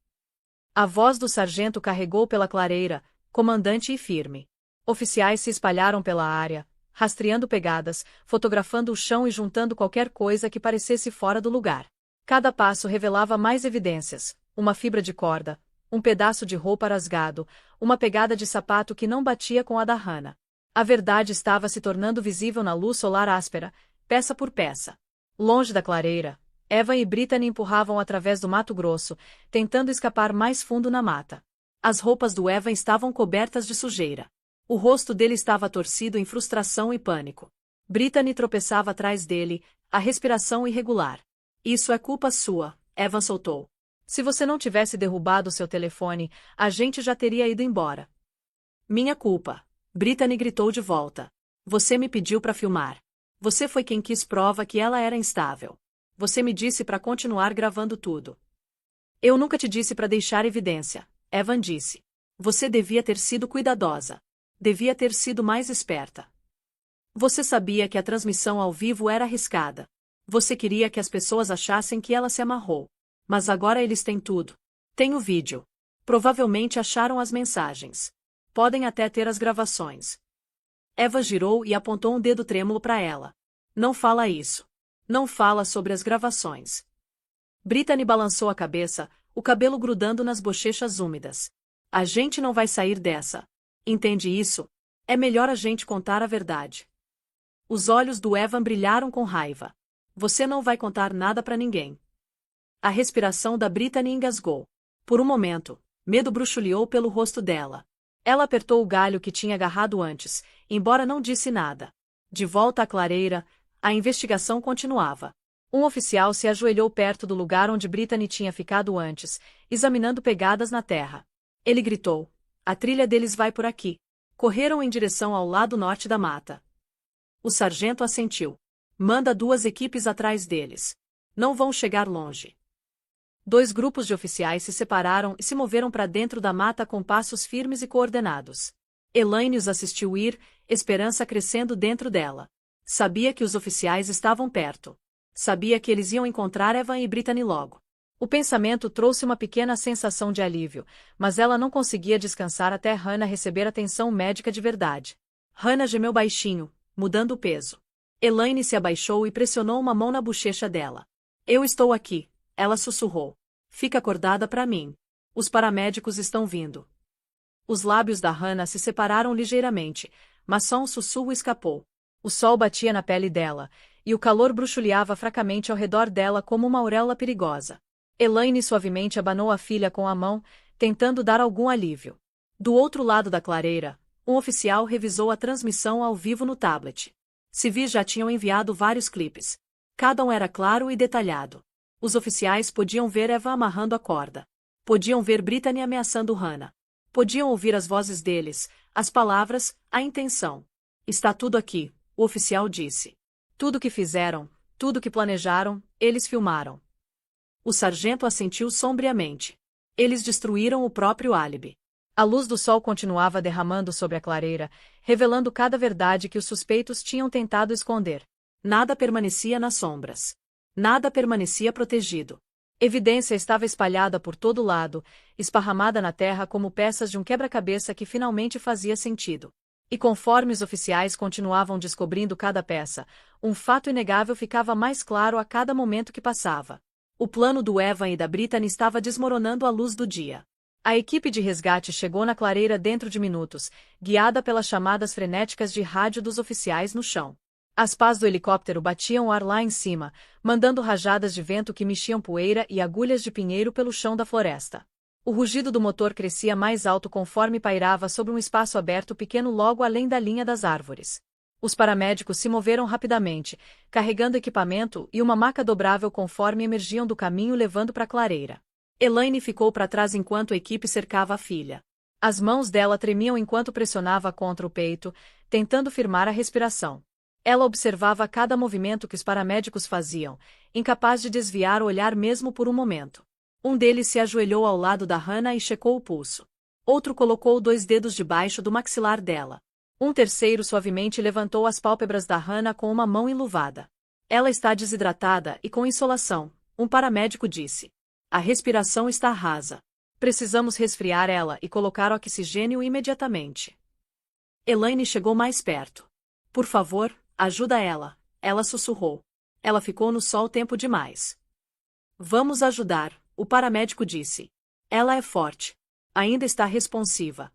A voz do sargento carregou pela clareira, comandante e firme. Oficiais se espalharam pela área, rastreando pegadas, fotografando o chão e juntando qualquer coisa que parecesse fora do lugar. Cada passo revelava mais evidências, uma fibra de corda, um pedaço de roupa rasgado, uma pegada de sapato que não batia com a da Hannah. A verdade estava se tornando visível na luz solar áspera, peça por peça. Longe da clareira, Evan e Brittany empurravam através do mato grosso, tentando escapar mais fundo na mata. As roupas do Evan estavam cobertas de sujeira. O rosto dele estava torcido em frustração e pânico. Brittany tropeçava atrás dele, a respiração irregular. Isso é culpa sua, Evan soltou. Se você não tivesse derrubado seu telefone, a gente já teria ido embora. Minha culpa, Brittany gritou de volta. Você me pediu para filmar. Você foi quem quis prova que ela era instável. Você me disse para continuar gravando tudo. Eu nunca te disse para deixar evidência, Evan disse. Você devia ter sido cuidadosa. Devia ter sido mais esperta. Você sabia que a transmissão ao vivo era arriscada. Você queria que as pessoas achassem que ela se amarrou. Mas agora eles têm tudo. Tem o vídeo. Provavelmente acharam as mensagens. Podem até ter as gravações. Eva girou e apontou um dedo trêmulo para ela. Não fala isso. Não fala sobre as gravações. Brittany balançou a cabeça, o cabelo grudando nas bochechas úmidas. A gente não vai sair dessa. Entende isso? É melhor a gente contar a verdade. Os olhos do Evan brilharam com raiva. Você não vai contar nada para ninguém. A respiração da Brittany engasgou. Por um momento, medo bruxuleou pelo rosto dela. Ela apertou o galho que tinha agarrado antes, embora não disse nada. De volta à clareira, a investigação continuava. Um oficial se ajoelhou perto do lugar onde Brittany tinha ficado antes, examinando pegadas na terra. Ele gritou. A trilha deles vai por aqui. Correram em direção ao lado norte da mata. O sargento assentiu. Manda 2 equipes atrás deles. Não vão chegar longe. 2 grupos de oficiais se separaram e se moveram para dentro da mata com passos firmes e coordenados. Elaine os assistiu ir, esperança crescendo dentro dela. Sabia que os oficiais estavam perto. Sabia que eles iam encontrar Evan e Brittany logo. O pensamento trouxe uma pequena sensação de alívio, mas ela não conseguia descansar até Hannah receber atenção médica de verdade. Hannah gemeu baixinho, mudando o peso. Elaine se abaixou e pressionou uma mão na bochecha dela. Eu estou aqui, ela sussurrou. Fica acordada para mim. Os paramédicos estão vindo. Os lábios da Hannah se separaram ligeiramente, mas só um sussurro escapou. O sol batia na pele dela, e o calor bruxuleava fracamente ao redor dela como uma auréola perigosa. Elaine suavemente abanou a filha com a mão, tentando dar algum alívio. Do outro lado da clareira, um oficial revisou a transmissão ao vivo no tablet. Civis já tinham enviado vários clipes. Cada um era claro e detalhado. Os oficiais podiam ver Eva amarrando a corda. Podiam ver Brittany ameaçando Hannah. Podiam ouvir as vozes deles, as palavras, a intenção. Está tudo aqui, o oficial disse. Tudo que fizeram, tudo que planejaram, eles filmaram. O sargento assentiu sombriamente. Eles destruíram o próprio álibi. A luz do sol continuava derramando sobre a clareira, revelando cada verdade que os suspeitos tinham tentado esconder. Nada permanecia nas sombras. Nada permanecia protegido. Evidência estava espalhada por todo lado, esparramada na terra como peças de um quebra-cabeça que finalmente fazia sentido. E conforme os oficiais continuavam descobrindo cada peça, um fato inegável ficava mais claro a cada momento que passava. O plano do Evan e da Brittany estava desmoronando à luz do dia. A equipe de resgate chegou na clareira dentro de minutos, guiada pelas chamadas frenéticas de rádio dos oficiais no chão. As pás do helicóptero batiam o ar lá em cima, mandando rajadas de vento que mexiam poeira e agulhas de pinheiro pelo chão da floresta. O rugido do motor crescia mais alto conforme pairava sobre um espaço aberto pequeno logo além da linha das árvores. Os paramédicos se moveram rapidamente, carregando equipamento e uma maca dobrável conforme emergiam do caminho levando para a clareira. Elaine ficou para trás enquanto a equipe cercava a filha. As mãos dela tremiam enquanto pressionava contra o peito, tentando firmar a respiração. Ela observava cada movimento que os paramédicos faziam, incapaz de desviar o olhar mesmo por um momento. Um deles se ajoelhou ao lado da Hannah e checou o pulso. Outro colocou 2 dedos debaixo do maxilar dela. Um terceiro suavemente levantou as pálpebras da Hannah com uma mão enluvada. Ela está desidratada e com insolação, um paramédico disse. A respiração está rasa. Precisamos resfriar ela e colocar oxigênio imediatamente. Elaine chegou mais perto. Por favor, ajuda ela sussurrou. Ela ficou no sol tempo demais. Vamos ajudar, o paramédico disse. Ela é forte. Ainda está responsiva.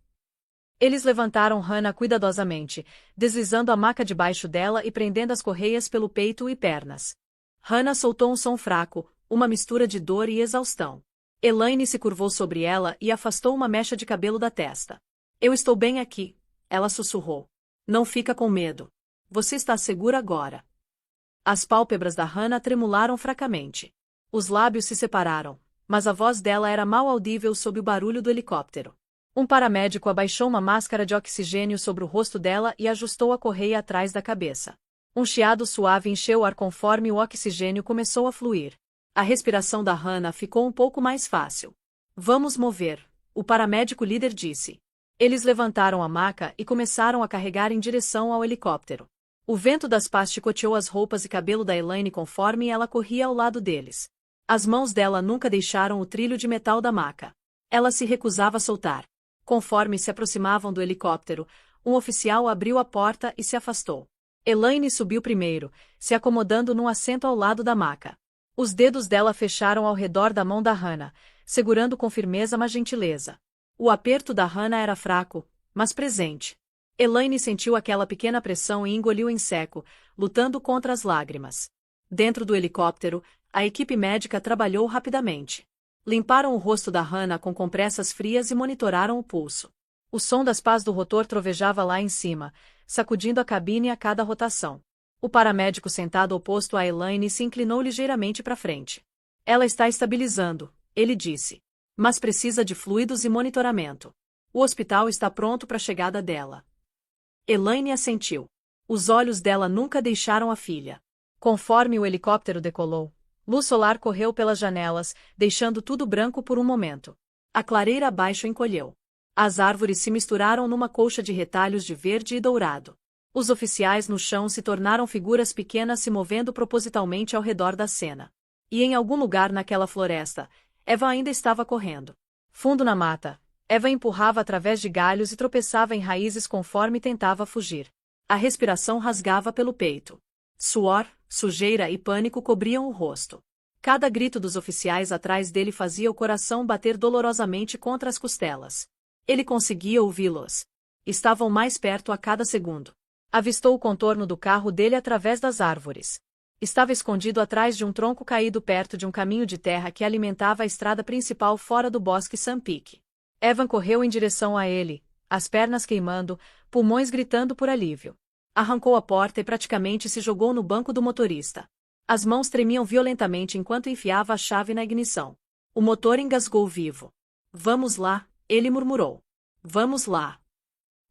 Eles levantaram Hannah cuidadosamente, deslizando a maca debaixo dela e prendendo as correias pelo peito e pernas. Hannah soltou um som fraco, uma mistura de dor e exaustão. Elaine se curvou sobre ela e afastou uma mecha de cabelo da testa. Eu estou bem aqui, ela sussurrou. Não fica com medo. Você está segura agora. As pálpebras da Hannah tremularam fracamente. Os lábios se separaram, mas a voz dela era mal audível sob o barulho do helicóptero. Um paramédico abaixou uma máscara de oxigênio sobre o rosto dela e ajustou a correia atrás da cabeça. Um chiado suave encheu o ar conforme o oxigênio começou a fluir. A respiração da Hannah ficou um pouco mais fácil. Vamos mover, o paramédico líder disse. Eles levantaram a maca e começaram a carregar em direção ao helicóptero. O vento das pás chicoteou as roupas e cabelo da Elaine conforme ela corria ao lado deles. As mãos dela nunca deixaram o trilho de metal da maca. Ela se recusava a soltar. Conforme se aproximavam do helicóptero, um oficial abriu a porta e se afastou. Elaine subiu primeiro, se acomodando num assento ao lado da maca. Os dedos dela fecharam ao redor da mão da Hannah, segurando com firmeza mas gentileza. O aperto da Hannah era fraco, mas presente. Elaine sentiu aquela pequena pressão e engoliu em seco, lutando contra as lágrimas. Dentro do helicóptero, a equipe médica trabalhou rapidamente. Limparam o rosto da Hannah com compressas frias e monitoraram o pulso. O som das pás do rotor trovejava lá em cima, sacudindo a cabine a cada rotação. O paramédico sentado oposto a Elaine se inclinou ligeiramente para frente. Ela está estabilizando, ele disse. Mas precisa de fluidos e monitoramento. O hospital está pronto para a chegada dela. Elaine assentiu. Os olhos dela nunca deixaram a filha. Conforme o helicóptero decolou, luz solar correu pelas janelas, deixando tudo branco por um momento. A clareira abaixo encolheu. As árvores se misturaram numa colcha de retalhos de verde e dourado. Os oficiais no chão se tornaram figuras pequenas se movendo propositalmente ao redor da cena. E em algum lugar naquela floresta, Eva ainda estava correndo. Fundo na mata, Eva empurrava através de galhos e tropeçava em raízes conforme tentava fugir. A respiração rasgava pelo peito. Suor, sujeira e pânico cobriam o rosto. Cada grito dos oficiais atrás dele fazia o coração bater dolorosamente contra as costelas. Ele conseguia ouvi-los. Estavam mais perto a cada segundo. Avistou o contorno do carro dele através das árvores. Estava escondido atrás de um tronco caído perto de um caminho de terra que alimentava a estrada principal fora do bosque Sun Peak. Evan correu em direção a ele, as pernas queimando, pulmões gritando por alívio. Arrancou a porta e praticamente se jogou no banco do motorista. As mãos tremiam violentamente enquanto enfiava a chave na ignição. O motor engasgou vivo. Vamos lá, ele murmurou. Vamos lá.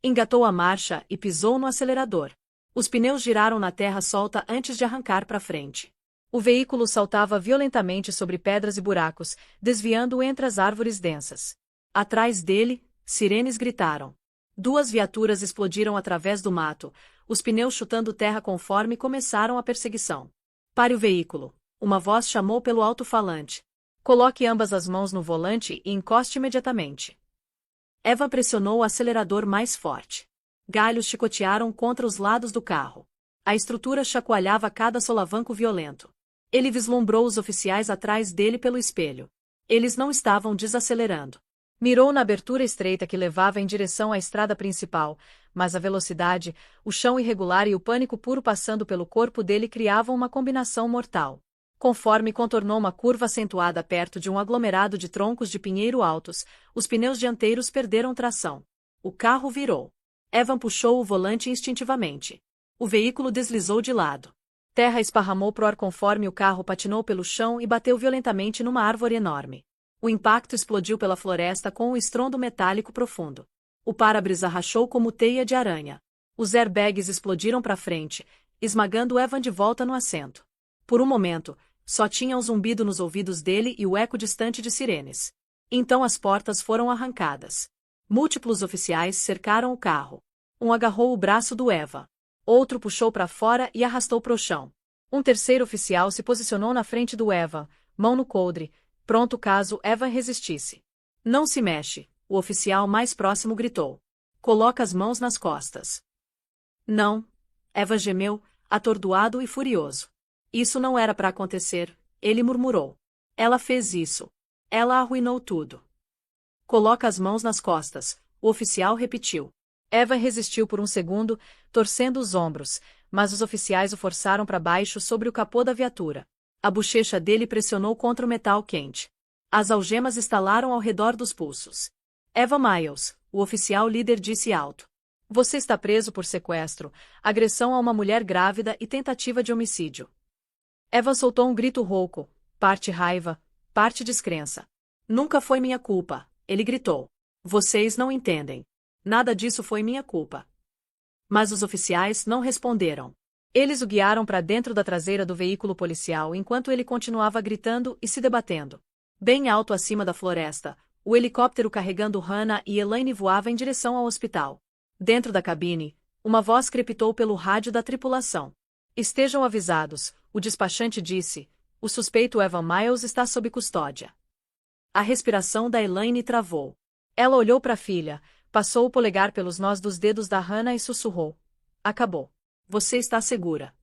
Engatou a marcha e pisou no acelerador. Os pneus giraram na terra solta antes de arrancar para frente. O veículo saltava violentamente sobre pedras e buracos, desviando entre as árvores densas. Atrás dele, sirenes gritaram. 2 viaturas explodiram através do mato, os pneus chutando terra conforme começaram a perseguição. Pare o veículo. Uma voz chamou pelo alto-falante. Coloque ambas as mãos no volante e encoste imediatamente. Eva pressionou o acelerador mais forte. Galhos chicotearam contra os lados do carro. A estrutura chacoalhava cada solavanco violento. Ele vislumbrou os oficiais atrás dele pelo espelho. Eles não estavam desacelerando. Mirou na abertura estreita que levava em direção à estrada principal, mas a velocidade, o chão irregular e o pânico puro passando pelo corpo dele criavam uma combinação mortal. Conforme contornou uma curva acentuada perto de um aglomerado de troncos de pinheiro altos, os pneus dianteiros perderam tração. O carro virou. Evan puxou o volante instintivamente. O veículo deslizou de lado. Terra esparramou pro ar conforme o carro patinou pelo chão e bateu violentamente numa árvore enorme. O impacto explodiu pela floresta com um estrondo metálico profundo. O para-brisa rachou como teia de aranha. Os airbags explodiram para frente, esmagando Evan de volta no assento. Por um momento, só tinha um zumbido nos ouvidos dele e o eco distante de sirenes. Então as portas foram arrancadas. Múltiplos oficiais cercaram o carro. Um agarrou o braço do Eva. Outro puxou para fora e arrastou para o chão. Um terceiro oficial se posicionou na frente do Eva, mão no coldre, pronto caso Eva resistisse. Não se mexe, o oficial mais próximo gritou. Coloca as mãos nas costas. Não. Eva gemeu, atordoado e furioso. Isso não era para acontecer, ele murmurou. Ela fez isso. Ela arruinou tudo. Coloca as mãos nas costas, o oficial repetiu. Eva resistiu por um segundo, torcendo os ombros, mas os oficiais o forçaram para baixo sobre o capô da viatura. A bochecha dele pressionou contra o metal quente. As algemas estalaram ao redor dos pulsos. Eva Miles, o oficial líder disse alto. Você está preso por sequestro, agressão a uma mulher grávida e tentativa de homicídio. Eva soltou um grito rouco, parte raiva, parte descrença. Nunca foi minha culpa, ele gritou. Vocês não entendem. Nada disso foi minha culpa. Mas os oficiais não responderam. Eles o guiaram para dentro da traseira do veículo policial enquanto ele continuava gritando e se debatendo. Bem alto acima da floresta, o helicóptero carregando Hannah e Elaine voava em direção ao hospital. Dentro da cabine, uma voz crepitou pelo rádio da tripulação. Estejam avisados, o despachante disse, o suspeito Evan Miles está sob custódia. A respiração da Elaine travou. Ela olhou para a filha, passou o polegar pelos nós dos dedos da Hannah e sussurrou. Acabou. Você está segura.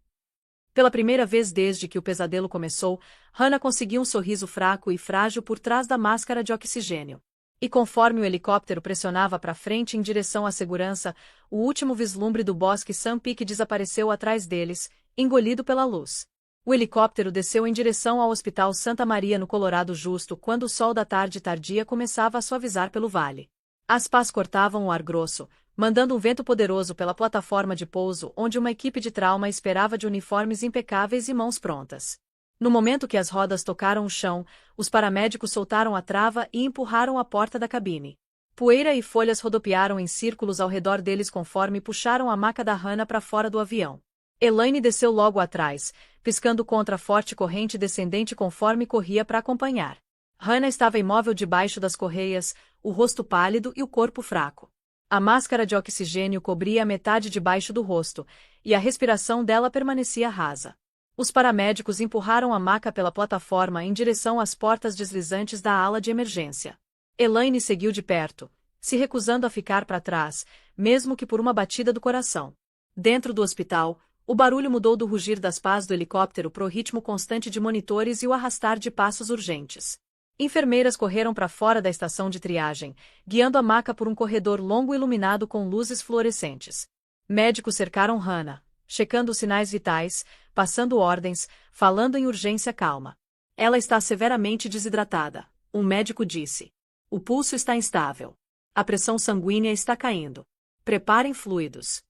Pela primeira vez desde que o pesadelo começou, Hannah conseguiu um sorriso fraco e frágil por trás da máscara de oxigênio. E conforme o helicóptero pressionava para frente em direção à segurança, o último vislumbre do bosque Sun Peak desapareceu atrás deles, engolido pela luz. O helicóptero desceu em direção ao Hospital Santa Maria no Colorado justo quando o sol da tarde tardia começava a suavizar pelo vale. As pás cortavam o ar grosso, mandando um vento poderoso pela plataforma de pouso onde uma equipe de trauma esperava de uniformes impecáveis e mãos prontas. No momento que as rodas tocaram o chão, os paramédicos soltaram a trava e empurraram a porta da cabine. Poeira e folhas rodopiaram em círculos ao redor deles conforme puxaram a maca da Hannah para fora do avião. Elaine desceu logo atrás, piscando contra a forte corrente descendente conforme corria para acompanhar. Hannah estava imóvel debaixo das correias, o rosto pálido e o corpo fraco. A máscara de oxigênio cobria a metade debaixo do rosto, e a respiração dela permanecia rasa. Os paramédicos empurraram a maca pela plataforma em direção às portas deslizantes da ala de emergência. Elaine seguiu de perto, se recusando a ficar para trás, mesmo que por uma batida do coração. Dentro do hospital, o barulho mudou do rugir das pás do helicóptero para o ritmo constante de monitores e o arrastar de passos urgentes. Enfermeiras correram para fora da estação de triagem, guiando a maca por um corredor longo iluminado com luzes fluorescentes. Médicos cercaram Hannah, checando os sinais vitais, passando ordens, falando em urgência calma. Ela está severamente desidratada, um médico disse. O pulso está instável. A pressão sanguínea está caindo. Preparem fluidos.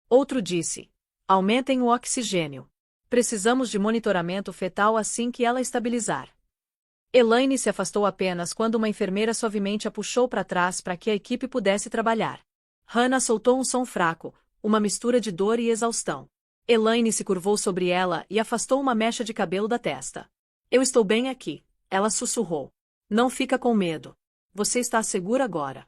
Outro disse. Aumentem o oxigênio. Precisamos de monitoramento fetal assim que ela estabilizar. Elaine se afastou apenas quando uma enfermeira suavemente a puxou para trás para que a equipe pudesse trabalhar. Hannah soltou um som fraco, uma mistura de dor e exaustão. Elaine se curvou sobre ela e afastou uma mecha de cabelo da testa. Eu estou bem aqui, ela sussurrou. Não fica com medo. Você está segura agora.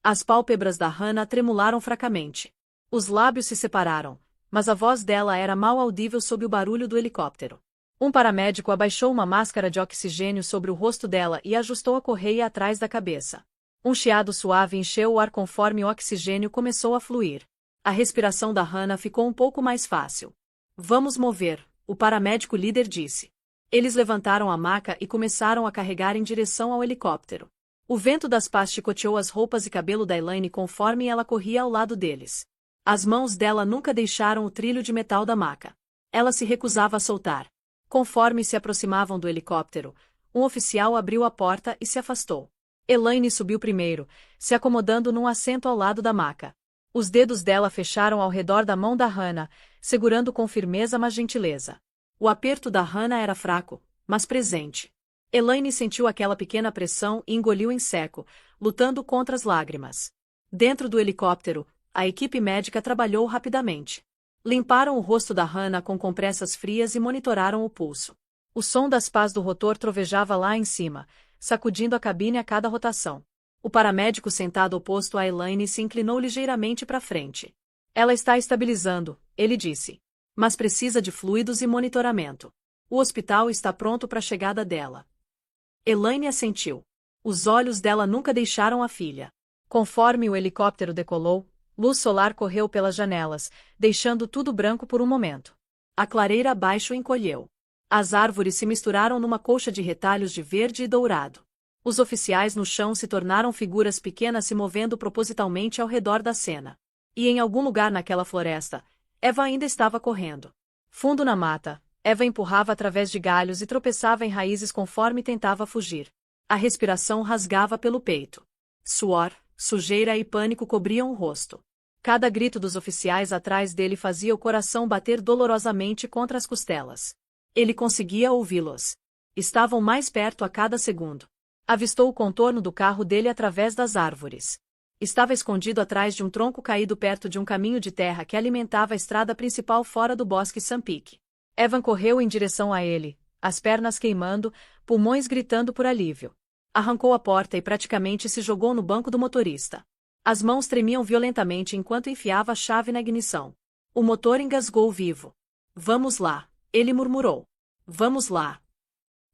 As pálpebras da Hannah tremularam fracamente. Os lábios se separaram, mas a voz dela era mal audível sob o barulho do helicóptero. Um paramédico abaixou uma máscara de oxigênio sobre o rosto dela e ajustou a correia atrás da cabeça. Um chiado suave encheu o ar conforme o oxigênio começou a fluir. A respiração da Hannah ficou um pouco mais fácil. Vamos mover, o paramédico líder disse. Eles levantaram a maca e começaram a carregar em direção ao helicóptero. O vento das pás chicoteou as roupas e cabelo da Elaine conforme ela corria ao lado deles. As mãos dela nunca deixaram o trilho de metal da maca. Ela se recusava a soltar. Conforme se aproximavam do helicóptero, um oficial abriu a porta e se afastou. Elaine subiu primeiro, se acomodando num assento ao lado da maca. Os dedos dela fecharam ao redor da mão da Hannah, segurando com firmeza mas gentileza. O aperto da Hannah era fraco, mas presente. Elaine sentiu aquela pequena pressão e engoliu em seco, lutando contra as lágrimas. Dentro do helicóptero, a equipe médica trabalhou rapidamente. Limparam o rosto da Hannah com compressas frias e monitoraram o pulso. O som das pás do rotor trovejava lá em cima, sacudindo a cabine a cada rotação. O paramédico sentado oposto a Elaine se inclinou ligeiramente para frente. Ela está estabilizando, ele disse. Mas precisa de fluidos e monitoramento. O hospital está pronto para a chegada dela. Elaine assentiu. Os olhos dela nunca deixaram a filha. Conforme o helicóptero decolou, luz solar correu pelas janelas, deixando tudo branco por um momento. A clareira abaixo encolheu. As árvores se misturaram numa colcha de retalhos de verde e dourado. Os oficiais no chão se tornaram figuras pequenas se movendo propositalmente ao redor da cena. E em algum lugar naquela floresta, Eva ainda estava correndo. Fundo na mata, Eva empurrava através de galhos e tropeçava em raízes conforme tentava fugir. A respiração rasgava pelo peito. Suor, sujeira e pânico cobriam o rosto. Cada grito dos oficiais atrás dele fazia o coração bater dolorosamente contra as costelas. Ele conseguia ouvi-los. Estavam mais perto a cada segundo. Avistou o contorno do carro dele através das árvores. Estava escondido atrás de um tronco caído perto de um caminho de terra que alimentava a estrada principal fora do bosque Sampic. Evan correu em direção a ele, as pernas queimando, pulmões gritando por alívio. Arrancou a porta e praticamente se jogou no banco do motorista. As mãos tremiam violentamente enquanto enfiava a chave na ignição. O motor engasgou vivo. Vamos lá, ele murmurou. Vamos lá.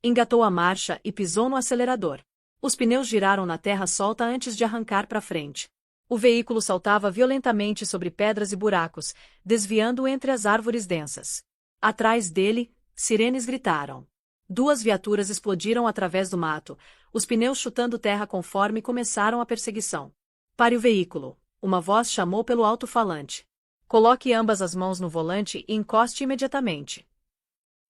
Engatou a marcha e pisou no acelerador. Os pneus giraram na terra solta antes de arrancar para frente. O veículo saltava violentamente sobre pedras e buracos, desviando entre as árvores densas. Atrás dele, sirenes gritaram. 2 viaturas explodiram através do mato, os pneus chutando terra conforme começaram a perseguição. Pare o veículo, uma voz chamou pelo alto-falante. Coloque ambas as mãos no volante e encoste imediatamente.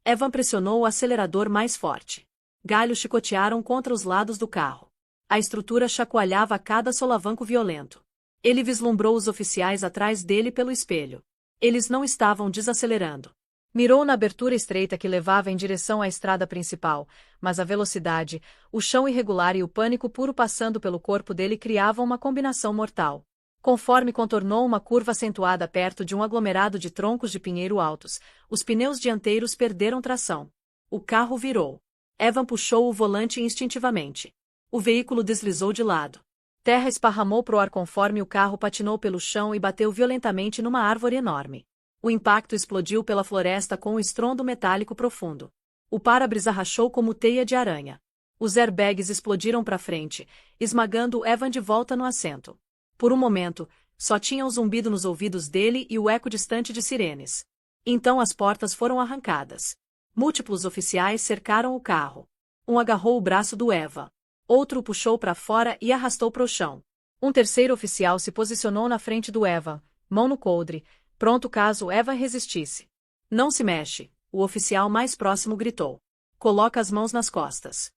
Evan pressionou o acelerador mais forte. Galhos chicotearam contra os lados do carro. A estrutura chacoalhava a cada solavanco violento. Ele vislumbrou os oficiais atrás dele pelo espelho. Eles não estavam desacelerando. Mirou na abertura estreita que levava em direção à estrada principal, mas a velocidade, o chão irregular e o pânico puro passando pelo corpo dele criavam uma combinação mortal. Conforme contornou uma curva acentuada perto de um aglomerado de troncos de pinheiro altos, os pneus dianteiros perderam tração. O carro virou. Evan puxou o volante instintivamente. O veículo deslizou de lado. Terra esparramou pro ar conforme o carro patinou pelo chão e bateu violentamente numa árvore enorme. O impacto explodiu pela floresta com um estrondo metálico profundo. O para-brisa rachou como teia de aranha. Os airbags explodiram para frente, esmagando Evan de volta no assento. Por um momento, só tinha um zumbido nos ouvidos dele e o eco distante de sirenes. Então as portas foram arrancadas. Múltiplos oficiais cercaram o carro. Um agarrou o braço do Evan. Outro o puxou para fora e arrastou para o chão. Um terceiro oficial se posicionou na frente do Evan, mão no coldre, pronto caso Evan resistisse. Não se mexe, o oficial mais próximo gritou. Coloca as mãos nas costas.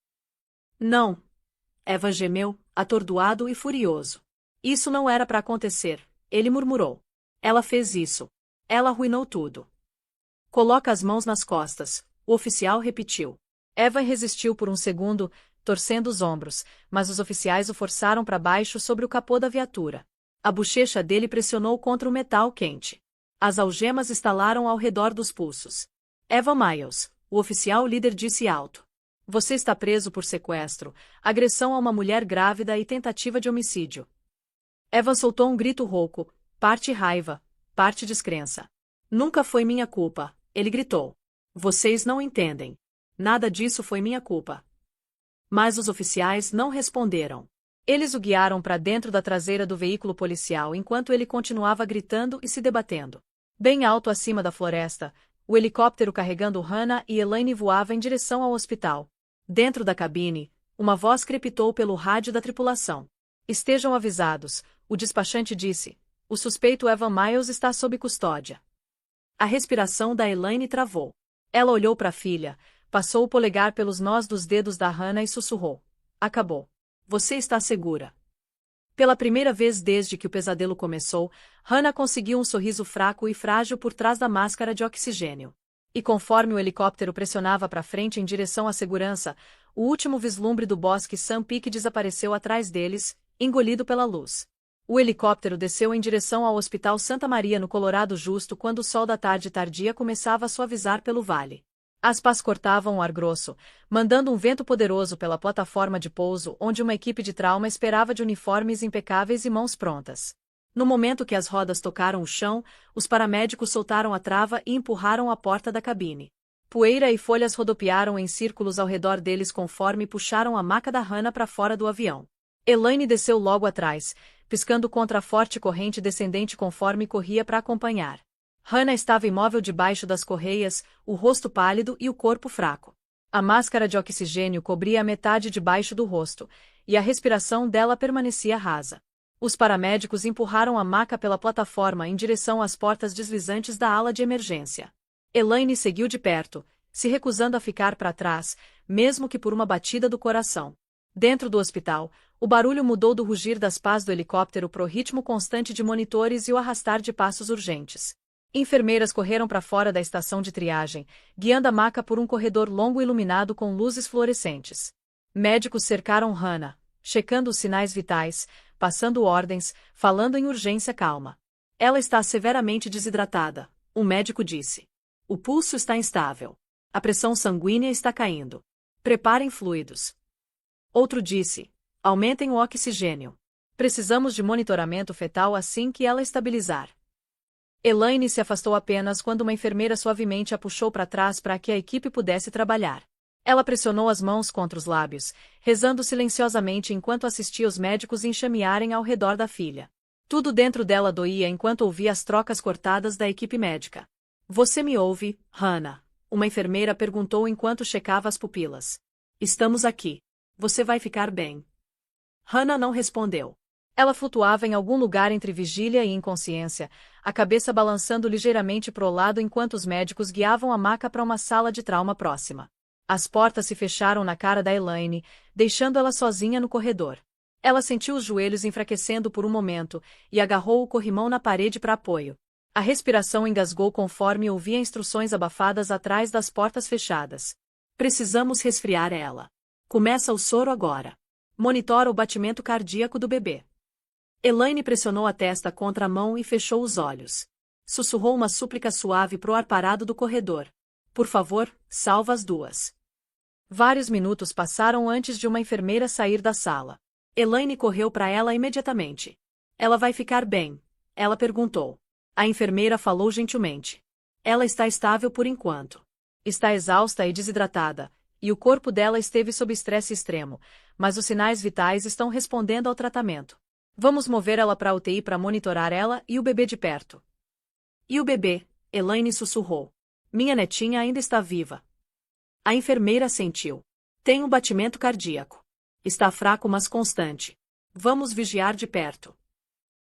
Não. Evan gemeu, atordoado e furioso. Isso não era para acontecer, ele murmurou. Ela fez isso. Ela arruinou tudo. Coloca as mãos nas costas, o oficial repetiu. Evan resistiu por um segundo, torcendo os ombros, mas os oficiais o forçaram para baixo sobre o capô da viatura. A bochecha dele pressionou contra o metal quente. As algemas estalaram ao redor dos pulsos. Evan Miles, o oficial líder disse alto. Você está preso por sequestro, agressão a uma mulher grávida e tentativa de homicídio. Evan soltou um grito rouco, parte raiva, parte descrença. Nunca foi minha culpa, ele gritou. Vocês não entendem. Nada disso foi minha culpa. Mas os oficiais não responderam. Eles o guiaram para dentro da traseira do veículo policial enquanto ele continuava gritando e se debatendo. Bem alto acima da floresta, o helicóptero carregando Hannah e Elaine voava em direção ao hospital. Dentro da cabine, uma voz crepitou pelo rádio da tripulação. Estejam avisados, o despachante disse. O suspeito Evan Miles está sob custódia. A respiração da Elaine travou. Ela olhou para a filha, passou o polegar pelos nós dos dedos da Hannah e sussurrou. Acabou. Você está segura. Pela primeira vez desde que o pesadelo começou, Hannah conseguiu um sorriso fraco e frágil por trás da máscara de oxigênio. E conforme o helicóptero pressionava para frente em direção à segurança, o último vislumbre do bosque Sun Peak desapareceu atrás deles, engolido pela luz. O helicóptero desceu em direção ao Hospital Santa Maria no Colorado justo quando o sol da tarde tardia começava a suavizar pelo vale. As pás cortavam o ar grosso, mandando um vento poderoso pela plataforma de pouso onde uma equipe de trauma esperava de uniformes impecáveis e mãos prontas. No momento que as rodas tocaram o chão, os paramédicos soltaram a trava e empurraram a porta da cabine. Poeira e folhas rodopiaram em círculos ao redor deles conforme puxaram a maca da Hannah para fora do avião. Elaine desceu logo atrás, piscando contra a forte corrente descendente conforme corria para acompanhar. Hannah estava imóvel debaixo das correias, o rosto pálido e o corpo fraco. A máscara de oxigênio cobria a metade de baixo do rosto, e a respiração dela permanecia rasa. Os paramédicos empurraram a maca pela plataforma em direção às portas deslizantes da ala de emergência. Elaine seguiu de perto, se recusando a ficar para trás, mesmo que por uma batida do coração. Dentro do hospital, o barulho mudou do rugir das pás do helicóptero pro ritmo constante de monitores e o arrastar de passos urgentes. Enfermeiras correram para fora da estação de triagem, guiando a maca por um corredor longo iluminado com luzes fluorescentes. Médicos cercaram Hannah, checando os sinais vitais, passando ordens, falando em urgência calma. Ela está severamente desidratada, um médico disse. O pulso está instável. A pressão sanguínea está caindo. Preparem fluidos. Outro disse. Aumentem o oxigênio. Precisamos de monitoramento fetal assim que ela estabilizar. Elaine se afastou apenas quando uma enfermeira suavemente a puxou para trás para que a equipe pudesse trabalhar. Ela pressionou as mãos contra os lábios, rezando silenciosamente enquanto assistia os médicos enxamearem ao redor da filha. Tudo dentro dela doía enquanto ouvia as trocas cortadas da equipe médica. Você me ouve, Hannah? Uma enfermeira perguntou enquanto checava as pupilas. Estamos aqui. Você vai ficar bem. Hannah não respondeu. Ela flutuava em algum lugar entre vigília e inconsciência, a cabeça balançando ligeiramente pro lado enquanto os médicos guiavam a maca para uma sala de trauma próxima. As portas se fecharam na cara da Elaine, deixando ela sozinha no corredor. Ela sentiu os joelhos enfraquecendo por um momento e agarrou o corrimão na parede para apoio. A respiração engasgou conforme ouvia instruções abafadas atrás das portas fechadas. Precisamos resfriar ela. Começa o soro agora. Monitora o batimento cardíaco do bebê. Elaine pressionou a testa contra a mão e fechou os olhos. Sussurrou uma súplica suave pro ar parado do corredor. Por favor, salva as duas. Vários minutos passaram antes de uma enfermeira sair da sala. Elaine correu para ela imediatamente. Ela vai ficar bem? Ela perguntou. A enfermeira falou gentilmente. Ela está estável por enquanto. Está exausta e desidratada, e o corpo dela esteve sob estresse extremo, mas os sinais vitais estão respondendo ao tratamento. Vamos mover ela para a UTI para monitorar ela e o bebê de perto. E o bebê? Elaine sussurrou. Minha netinha ainda está viva. A enfermeira assentiu. Tem um batimento cardíaco. Está fraco mas constante. Vamos vigiar de perto.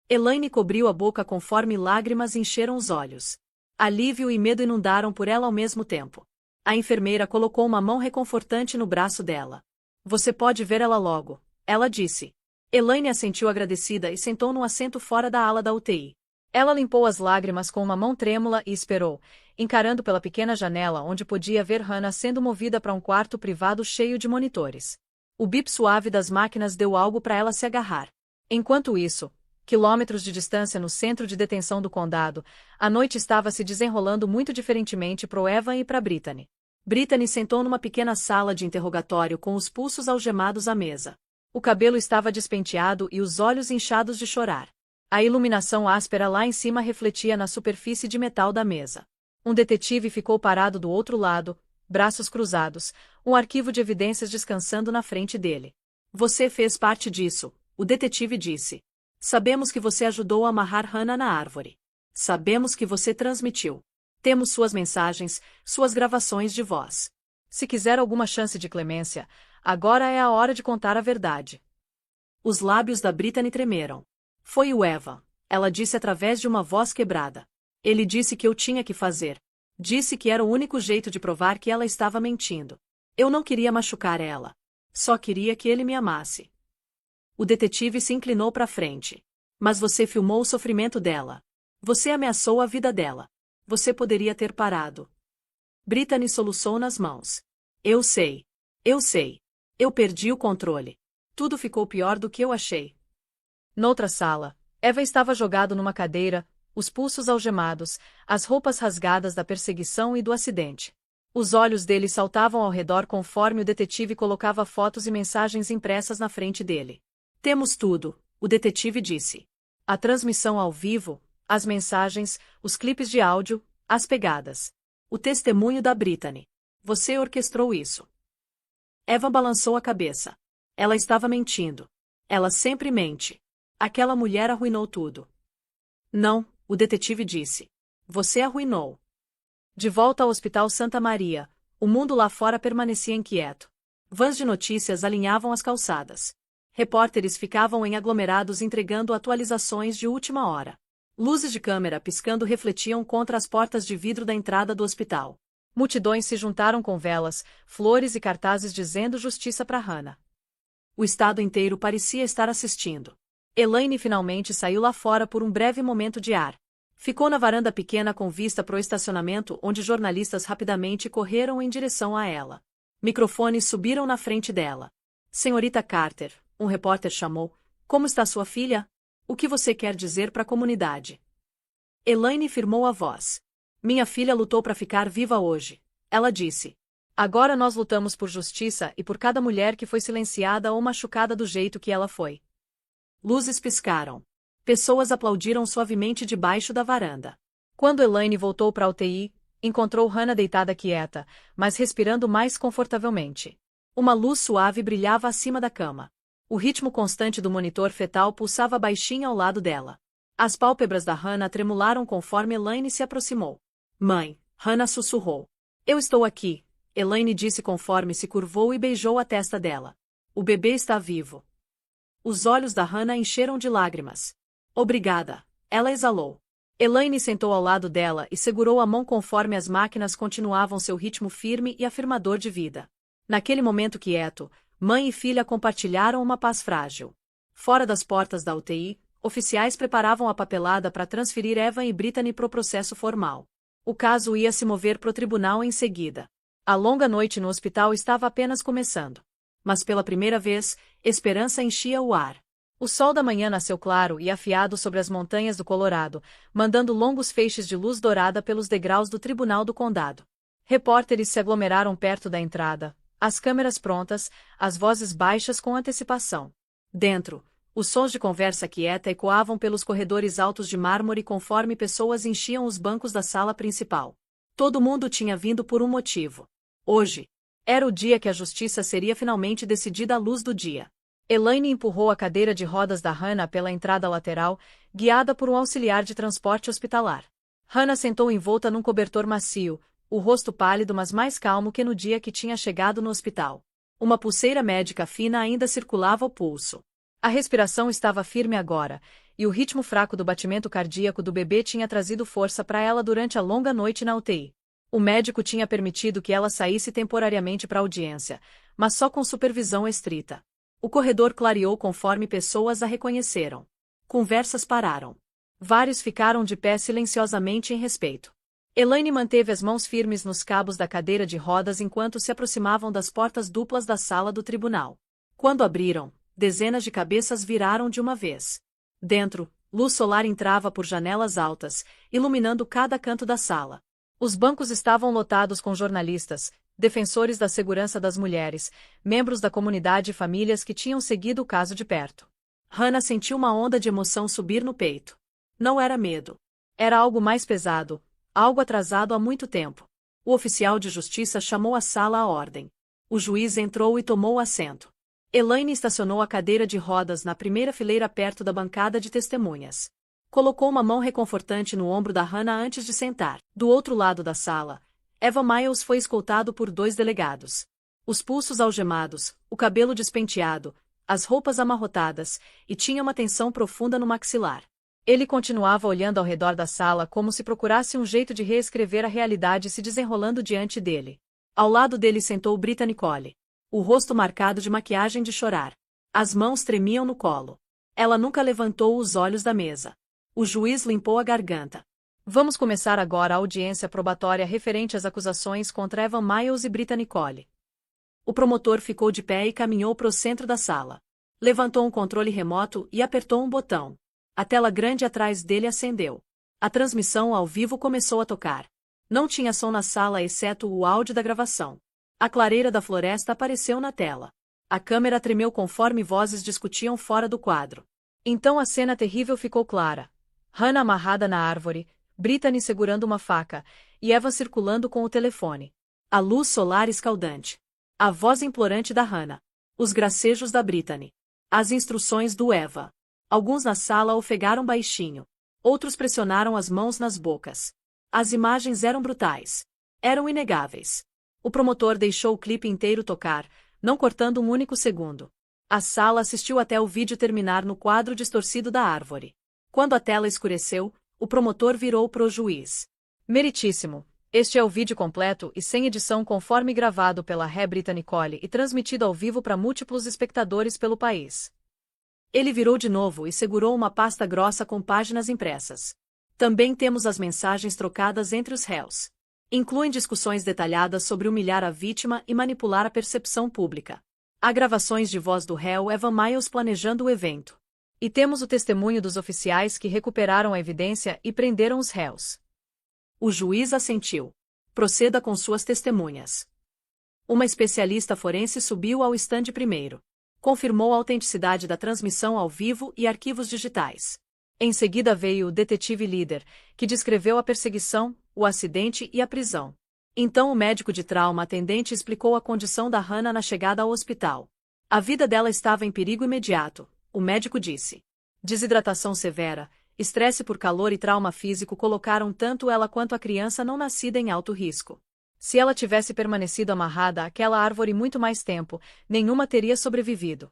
Elaine cobriu a boca conforme lágrimas encheram os olhos. Alívio e medo inundaram por ela ao mesmo tempo. A enfermeira colocou uma mão reconfortante no braço dela. Você pode ver ela logo, ela disse. Elaine assentiu agradecida e sentou num assento fora da ala da UTI. Ela limpou as lágrimas com uma mão trêmula e esperou, encarando pela pequena janela onde podia ver Hannah sendo movida para um quarto privado cheio de monitores. O bip suave das máquinas deu algo para ela se agarrar. Enquanto isso, quilômetros de distância no centro de detenção do condado, a noite estava se desenrolando muito diferentemente para Evan e para Brittany. Brittany sentou numa pequena sala de interrogatório com os pulsos algemados à mesa. O cabelo estava despenteado e os olhos inchados de chorar. A iluminação áspera lá em cima refletia na superfície de metal da mesa. Um detetive ficou parado do outro lado, braços cruzados, um arquivo de evidências descansando na frente dele. Você fez parte disso, o detetive disse. Sabemos que você ajudou a amarrar Hannah na árvore. Sabemos que você transmitiu. Temos suas mensagens, suas gravações de voz. Se quiser alguma chance de clemência, agora é a hora de contar a verdade. Os lábios da Brittany tremeram. Foi o Evan, ela disse através de uma voz quebrada. Ele disse que eu tinha que fazer. Disse que era o único jeito de provar que ela estava mentindo. Eu não queria machucar ela. Só queria que ele me amasse. O detetive se inclinou para frente. Mas você filmou o sofrimento dela. Você ameaçou a vida dela. Você poderia ter parado. Brittany soluçou nas mãos. Eu sei. Eu sei. Eu perdi o controle. Tudo ficou pior do que eu achei. Noutra sala, Eva estava jogado numa cadeira, os pulsos algemados, as roupas rasgadas da perseguição e do acidente. Os olhos dele saltavam ao redor conforme o detetive colocava fotos e mensagens impressas na frente dele. Temos tudo, o detetive disse. A transmissão ao vivo, as mensagens, os clipes de áudio, as pegadas. O testemunho da Brittany. Você orquestrou isso. Eva balançou a cabeça. Ela estava mentindo. Ela sempre mente. Aquela mulher arruinou tudo. Não, o detetive disse. Você arruinou. De volta ao Hospital Santa Maria, o mundo lá fora permanecia inquieto. Vans de notícias alinhavam as calçadas. Repórteres ficavam em aglomerados entregando atualizações de última hora. Luzes de câmera piscando refletiam contra as portas de vidro da entrada do hospital. Multidões se juntaram com velas, flores e cartazes dizendo justiça para Hannah. O estado inteiro parecia estar assistindo. Elaine finalmente saiu lá fora por um breve momento de ar. Ficou na varanda pequena com vista para o estacionamento onde jornalistas rapidamente correram em direção a ela. Microfones subiram na frente dela. Senhorita Carter, um repórter chamou. Como está sua filha? O que você quer dizer para a comunidade? Elaine firmou a voz. Minha filha lutou para ficar viva hoje. Ela disse. Agora nós lutamos por justiça e por cada mulher que foi silenciada ou machucada do jeito que ela foi. Luzes piscaram. Pessoas aplaudiram suavemente debaixo da varanda. Quando Elaine voltou para a UTI, encontrou Hannah deitada quieta, mas respirando mais confortavelmente. Uma luz suave brilhava acima da cama. O ritmo constante do monitor fetal pulsava baixinho ao lado dela. As pálpebras da Hannah tremularam conforme Elaine se aproximou. Mãe, Hannah sussurrou. Eu estou aqui, Elaine disse conforme se curvou e beijou a testa dela. O bebê está vivo. Os olhos da Hannah encheram de lágrimas. Obrigada, ela exalou. Elaine sentou ao lado dela e segurou a mão conforme as máquinas continuavam seu ritmo firme e afirmador de vida. Naquele momento quieto, mãe e filha compartilharam uma paz frágil. Fora das portas da UTI, oficiais preparavam a papelada para transferir Evan e Brittany para o processo formal. O caso ia se mover para o tribunal em seguida. A longa noite no hospital estava apenas começando. Mas pela primeira vez, esperança enchia o ar. O sol da manhã nasceu claro e afiado sobre as montanhas do Colorado, mandando longos feixes de luz dourada pelos degraus do Tribunal do Condado. Repórteres se aglomeraram perto da entrada, as câmeras prontas, as vozes baixas com antecipação. Dentro, os sons de conversa quieta ecoavam pelos corredores altos de mármore conforme pessoas enchiam os bancos da sala principal. Todo mundo tinha vindo por um motivo. Hoje era o dia que a justiça seria finalmente decidida à luz do dia. Elaine empurrou a cadeira de rodas da Hannah pela entrada lateral, guiada por um auxiliar de transporte hospitalar. Hannah sentou envolta num cobertor macio, o rosto pálido mas mais calmo que no dia que tinha chegado no hospital. Uma pulseira médica fina ainda circulava ao pulso. A respiração estava firme agora, e o ritmo fraco do batimento cardíaco do bebê tinha trazido força para ela durante a longa noite na UTI. O médico tinha permitido que ela saísse temporariamente para a audiência, mas só com supervisão estrita. O corredor clareou conforme pessoas a reconheceram. Conversas pararam. Vários ficaram de pé silenciosamente em respeito. Elaine manteve as mãos firmes nos cabos da cadeira de rodas enquanto se aproximavam das portas duplas da sala do tribunal. Quando abriram, dezenas de cabeças viraram de uma vez. Dentro, luz solar entrava por janelas altas, iluminando cada canto da sala. Os bancos estavam lotados com jornalistas, defensores da segurança das mulheres, membros da comunidade e famílias que tinham seguido o caso de perto. Hannah sentiu uma onda de emoção subir no peito. Não era medo. Era algo mais pesado, algo atrasado há muito tempo. O oficial de justiça chamou a sala à ordem. O juiz entrou e tomou assento. Elaine estacionou a cadeira de rodas na primeira fileira perto da bancada de testemunhas. Colocou uma mão reconfortante no ombro da Hannah antes de sentar. Do outro lado da sala, Eva Miles foi escoltado por 2 delegados. Os pulsos algemados, o cabelo despenteado, as roupas amarrotadas, e tinha uma tensão profunda no maxilar. Ele continuava olhando ao redor da sala como se procurasse um jeito de reescrever a realidade se desenrolando diante dele. Ao lado dele sentou Brittany Cole. O rosto marcado de maquiagem de chorar. As mãos tremiam no colo. Ela nunca levantou os olhos da mesa. O juiz limpou a garganta. Vamos começar agora a audiência probatória referente às acusações contra Evan Miles e Brittany Cole. O promotor ficou de pé e caminhou para o centro da sala. Levantou um controle remoto e apertou um botão. A tela grande atrás dele acendeu. A transmissão ao vivo começou a tocar. Não tinha som na sala exceto o áudio da gravação. A clareira da floresta apareceu na tela. A câmera tremeu conforme vozes discutiam fora do quadro. Então a cena terrível ficou clara. Hannah amarrada na árvore, Brittany segurando uma faca, e Eva circulando com o telefone. A luz solar escaldante. A voz implorante da Hannah. Os gracejos da Brittany. As instruções do Eva. Alguns na sala ofegaram baixinho. Outros pressionaram as mãos nas bocas. As imagens eram brutais. Eram inegáveis. O promotor deixou o clipe inteiro tocar, não cortando um único segundo. A sala assistiu até o vídeo terminar no quadro distorcido da árvore. Quando a tela escureceu, o promotor virou pro juiz. Meritíssimo, este é o vídeo completo e sem edição conforme gravado pela Ré Brittany Cole e transmitido ao vivo para múltiplos espectadores pelo país. Ele virou de novo e segurou uma pasta grossa com páginas impressas. Também temos as mensagens trocadas entre os réus. Incluem discussões detalhadas sobre humilhar a vítima e manipular a percepção pública. Há gravações de voz do réu Evan Miles planejando o evento. E temos o testemunho dos oficiais que recuperaram a evidência e prenderam os réus. O juiz assentiu. Proceda com suas testemunhas. Uma especialista forense subiu ao estande primeiro. Confirmou a autenticidade da transmissão ao vivo e arquivos digitais. Em seguida veio o detetive líder, que descreveu a perseguição, o acidente e a prisão. Então o médico de trauma atendente explicou a condição da Hannah na chegada ao hospital. A vida dela estava em perigo imediato, o médico disse. Desidratação severa, estresse por calor e trauma físico colocaram tanto ela quanto a criança não nascida em alto risco. Se ela tivesse permanecido amarrada àquela árvore muito mais tempo, nenhuma teria sobrevivido.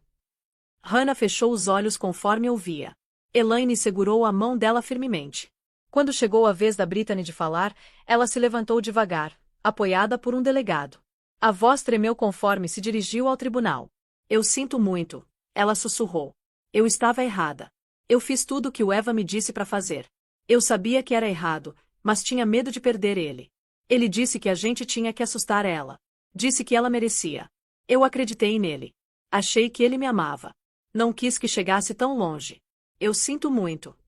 Hannah fechou os olhos conforme ouvia. Elaine segurou a mão dela firmemente. Quando chegou a vez da Brittany de falar, ela se levantou devagar, apoiada por um delegado. A voz tremeu conforme se dirigiu ao tribunal. Eu sinto muito, ela sussurrou. Eu estava errada. Eu fiz tudo o que o Eva me disse para fazer. Eu sabia que era errado, mas tinha medo de perder ele. Ele disse que a gente tinha que assustar ela. Disse que ela merecia. Eu acreditei nele. Achei que ele me amava. Não quis que chegasse tão longe. Eu sinto muito.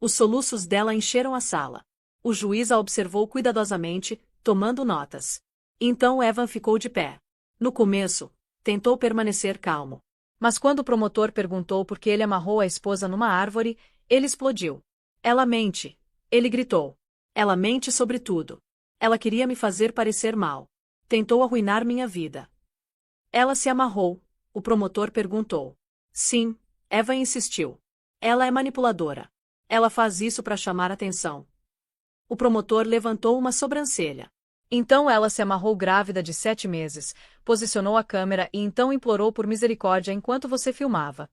Os soluços dela encheram a sala. O juiz a observou cuidadosamente, tomando notas. Então Evan ficou de pé. No começo, tentou permanecer calmo. Mas quando o promotor perguntou por que ele amarrou a esposa numa árvore, ele explodiu. Ela mente. Ele gritou. Ela mente sobre tudo. Ela queria me fazer parecer mal. Tentou arruinar minha vida. Ela se amarrou, o promotor perguntou. Sim, Evan insistiu. Ela é manipuladora. Ela faz isso para chamar atenção. O promotor levantou uma sobrancelha. Então ela se amarrou grávida de 7 meses, posicionou a câmera e então implorou por misericórdia enquanto você filmava.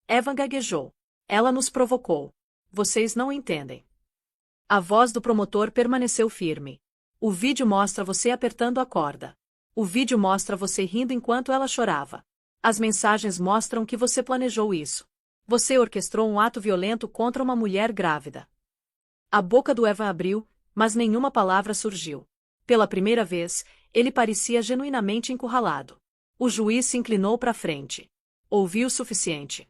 Evan gaguejou. Ela nos provocou. Vocês não entendem. A voz do promotor permaneceu firme. O vídeo mostra você apertando a corda. O vídeo mostra você rindo enquanto ela chorava. As mensagens mostram que você planejou isso. Você orquestrou um ato violento contra uma mulher grávida. A boca do Evan abriu, mas nenhuma palavra surgiu. Pela primeira vez, ele parecia genuinamente encurralado. O juiz se inclinou para frente. Ouviu o suficiente.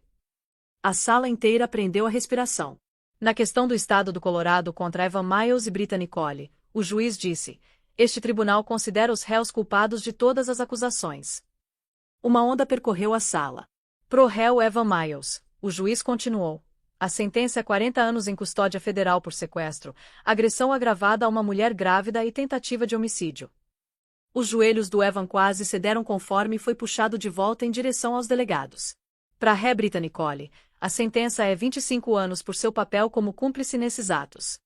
A sala inteira prendeu a respiração. Na questão do estado do Colorado contra Evan Miles e Brittany Collie, o juiz disse: este tribunal considera os réus culpados de todas as acusações. Uma onda percorreu a sala. Pro réu Evan Miles, o juiz continuou. A sentença é 40 anos em custódia federal por sequestro, agressão agravada a uma mulher grávida e tentativa de homicídio. Os joelhos do Evan quase cederam conforme foi puxado de volta em direção aos delegados. Para ré Brittany Collie, a sentença é 25 anos por seu papel como cúmplice nesses atos.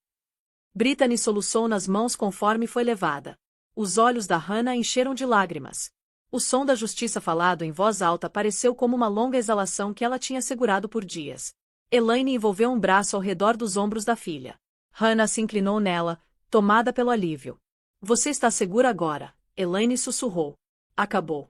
Brittany soluçou nas mãos conforme foi levada. Os olhos da Hannah encheram de lágrimas. O som da justiça falado em voz alta pareceu como uma longa exalação que ela tinha segurado por dias. Elaine envolveu um braço ao redor dos ombros da filha. Hannah se inclinou nela, tomada pelo alívio. Você está segura agora, Elaine sussurrou. Acabou.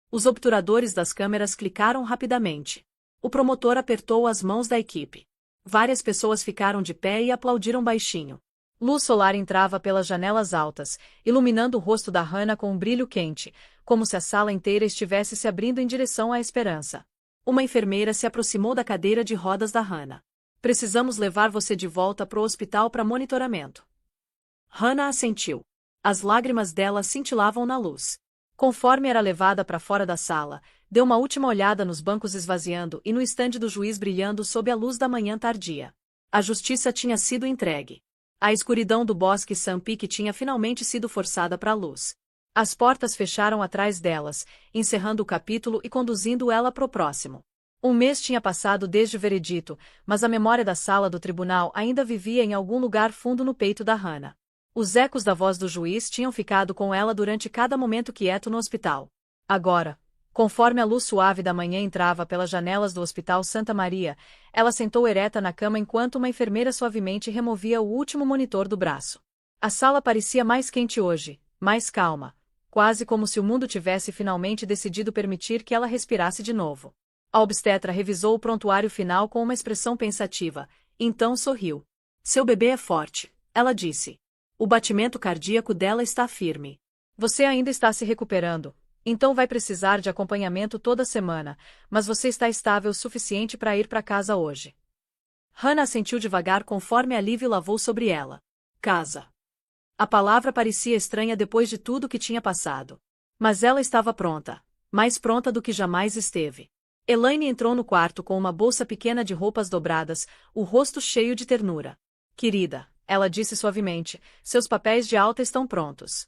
Os obturadores das câmeras clicaram rapidamente. O promotor apertou as mãos da equipe. Várias pessoas ficaram de pé e aplaudiram baixinho. Luz solar entrava pelas janelas altas, iluminando o rosto da Hannah com um brilho quente, como se a sala inteira estivesse se abrindo em direção à esperança. Uma enfermeira se aproximou da cadeira de rodas da Hannah. Precisamos levar você de volta para o hospital para monitoramento. Hannah assentiu. As lágrimas dela cintilavam na luz. Conforme era levada para fora da sala, deu uma última olhada nos bancos esvaziando e no estande do juiz brilhando sob a luz da manhã tardia. A justiça tinha sido entregue. A escuridão do bosque Sun Peak tinha finalmente sido forçada para a luz. As portas fecharam atrás delas, encerrando o capítulo e conduzindo ela para o próximo. Um mês tinha passado desde o veredito, mas a memória da sala do tribunal ainda vivia em algum lugar fundo no peito da Hannah. Os ecos da voz do juiz tinham ficado com ela durante cada momento quieto no hospital. Agora, conforme a luz suave da manhã entrava pelas janelas do Hospital Santa Maria, ela sentou ereta na cama enquanto uma enfermeira suavemente removia o último monitor do braço. A sala parecia mais quente hoje, mais calma. Quase como se o mundo tivesse finalmente decidido permitir que ela respirasse de novo. A obstetra revisou o prontuário final com uma expressão pensativa, então sorriu. Seu bebê é forte, ela disse. O batimento cardíaco dela está firme. Você ainda está se recuperando, então vai precisar de acompanhamento toda semana, mas você está estável o suficiente para ir para casa hoje. Hannah assentiu devagar conforme alívio lavou sobre ela. Casa. A palavra parecia estranha depois de tudo que tinha passado. Mas ela estava pronta, mais pronta do que jamais esteve. Elaine entrou no quarto com uma bolsa pequena de roupas dobradas, o rosto cheio de ternura. Querida, ela disse suavemente, seus papéis de alta estão prontos.